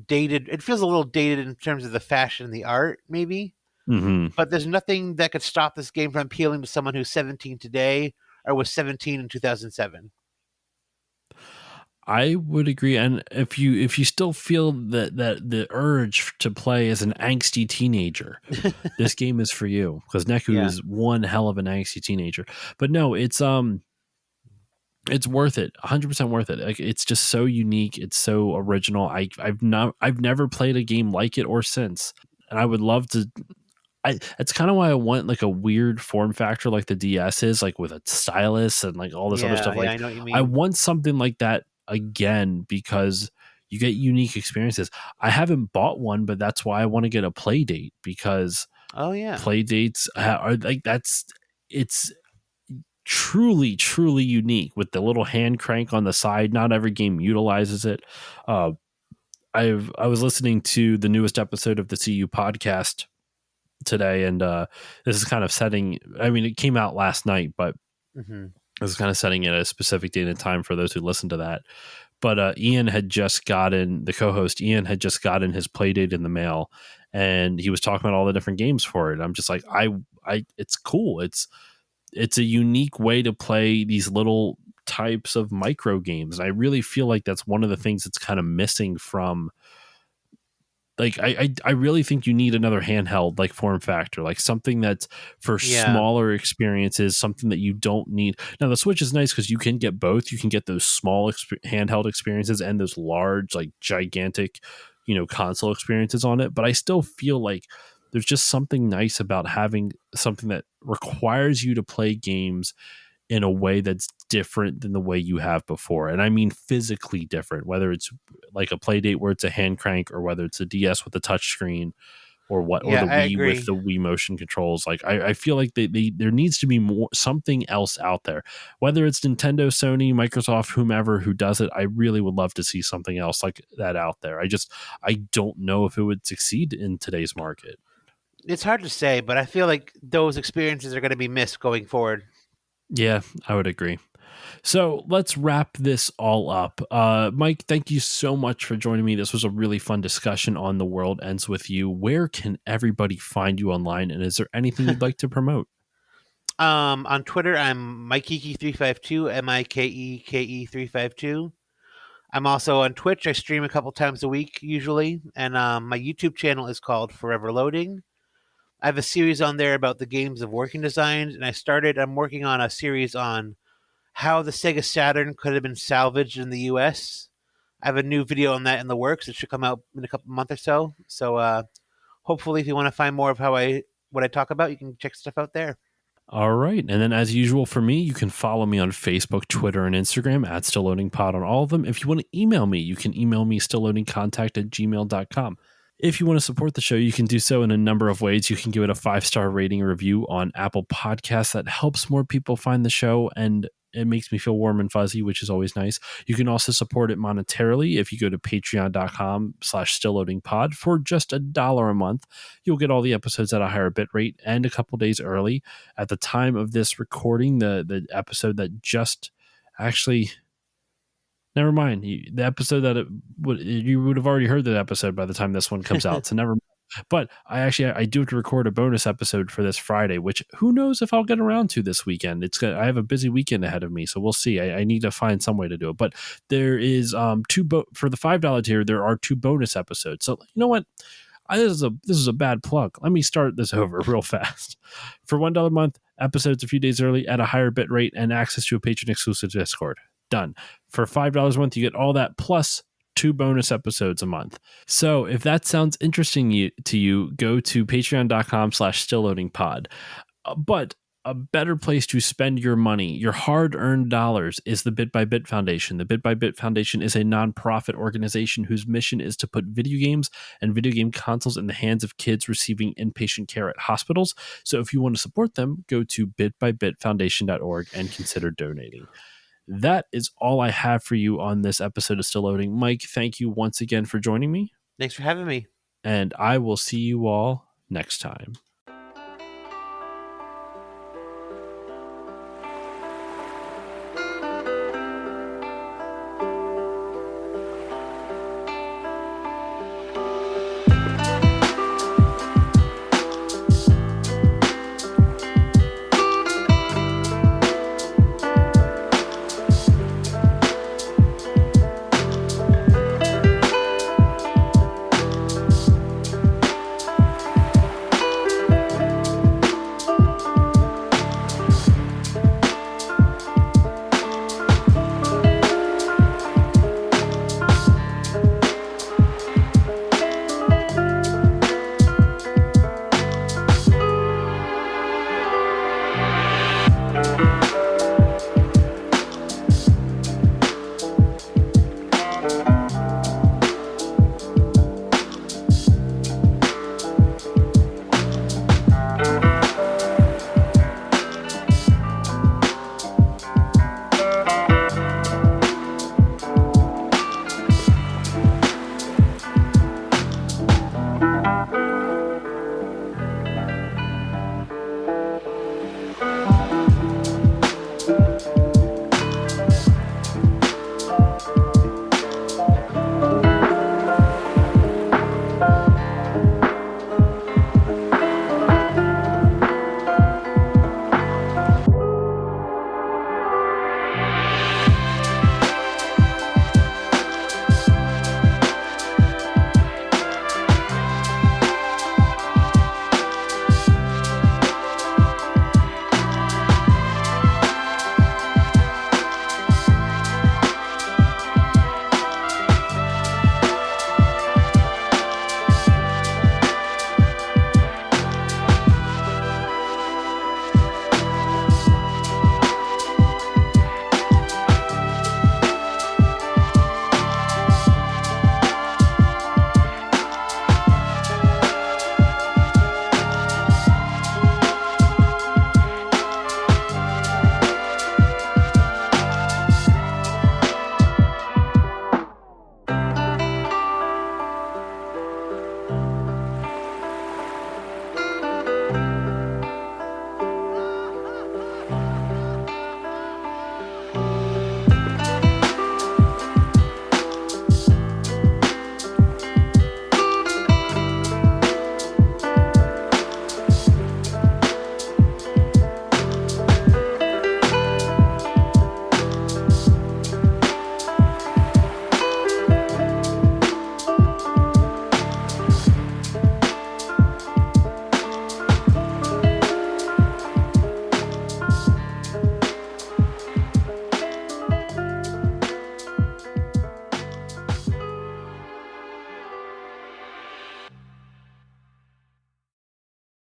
Speaker 3: dated. It feels a little dated in terms of the fashion and the art, maybe.
Speaker 1: mhm.
Speaker 3: But there's nothing that could stop this game from appealing to someone who's 17 today or was 17 in 2007.
Speaker 1: I would agree, and if you still feel that the urge to play as an angsty teenager, this game is for you because Neku
Speaker 3: Yeah,
Speaker 1: is one hell of an angsty teenager. But no, it's worth it, 100% worth it. Like it's just so unique, it's so original. I've never played a game like it or since, and I would love to. It's kind of why I want like a weird form factor like the DS is, like with a stylus and like all this other
Speaker 3: yeah,
Speaker 1: stuff.
Speaker 3: yeah.
Speaker 1: Like
Speaker 3: I know what you
Speaker 1: I
Speaker 3: mean.
Speaker 1: want something like that again because you get unique experiences. I haven't bought one, but that's why I want to get a play date because
Speaker 3: Oh yeah,
Speaker 1: play dates are like it's truly unique with the little hand crank on the side. Not every game utilizes it. Uh, I was listening to the newest episode of the CU podcast today, and this is kind of setting. I mean, it came out last night, but
Speaker 3: hmm
Speaker 1: this is kind of setting it at a specific date and time for those who listen to that. But Ian had just gotten the co-host. Ian had just gotten his play date in the mail, and he was talking about all the different games for it. I'm just like, it's cool. It's a unique way to play these little types of micro games. And I really feel like that's one of the things that's kind of missing from like I really think you need another handheld like form factor, like something that's for
Speaker 3: Yeah.
Speaker 1: smaller experiences, something that you don't need. Now the Switch is nice because you can get both. You can get those small handheld experiences and those large, like gigantic, console experiences on it. But I still feel like there's just something nice about having something that requires you to play games in a way that's different than the way you have before. And I mean physically different, whether it's like a play date where it's a hand crank or whether it's a DS with a touch screen or
Speaker 3: Yeah,
Speaker 1: the
Speaker 3: I
Speaker 1: Wii with
Speaker 3: agree.
Speaker 1: the Wii motion controls. Like I feel like there needs to be more something else out there. Whether it's Nintendo, Sony, Microsoft, whomever who does it, I really would love to see something else like that out there. I don't know if it would succeed in today's market.
Speaker 3: It's hard to say, but I feel like those experiences are going to be missed going forward.
Speaker 1: Yeah, I would agree. So let's wrap this all up. Mike, thank you so much for joining me. This was a really fun discussion on The World Ends With You. Where can everybody find you online? And is there anything you'd like to promote?
Speaker 3: On Twitter, I'm Mikeke352, Mikeke352. I'm also on Twitch. I stream a couple times a week usually, and my YouTube channel is called Forever Loading. I have a series on there about the games of working design, and I'm working on a series on how the Sega Saturn could have been salvaged in the U.S. I have a new video on that in the works. It should come out in a couple months or so. So hopefully, if you want to find more of what I talk about, you can check stuff out there.
Speaker 1: All right. And then, as usual, for me, you can follow me on Facebook, Twitter, and Instagram at StillLoadingPod on all of them. If you want to email me, you can email me stillloadingcontact@gmail.com. If you want to support the show, you can do so in a number of ways. You can give it a 5-star rating or review on Apple Podcasts. That helps more people find the show, and it makes me feel warm and fuzzy, which is always nice. You can also support it monetarily if you go to patreon.com/stillloadingpod for just $1 a month. You'll get all the episodes at a higher bit rate and a couple days early. At the time of this recording, the episode that just actually... Never mind. The episode that you would have already heard that episode by the time this one comes out. So never mind. But I do have to record a bonus episode for this Friday, which who knows if I'll get around to this weekend. I have a busy weekend ahead of me, so we'll see. I need to find some way to do it. But there is for the $5 tier, there are 2 bonus episodes. So you know what? This is a bad plug. Let me start this over real fast. For $1 a month, episodes a few days early at a higher bit rate and access to a patron exclusive Discord. Done. For $5 a month, you get all that plus 2 bonus episodes a month. So if that sounds interesting to you, go to patreon.com/stillloadingpod. But a better place to spend your money, your hard-earned dollars, is the Bit by Bit Foundation. The Bit by Bit Foundation is a nonprofit organization whose mission is to put video games and video game consoles in the hands of kids receiving inpatient care at hospitals. So if you want to support them, go to bitbybitfoundation.org and consider donating. That is all I have for you on this episode of Still Loading. Mike, thank you once again for joining me.
Speaker 3: Thanks for having me.
Speaker 1: And I will see you all next time.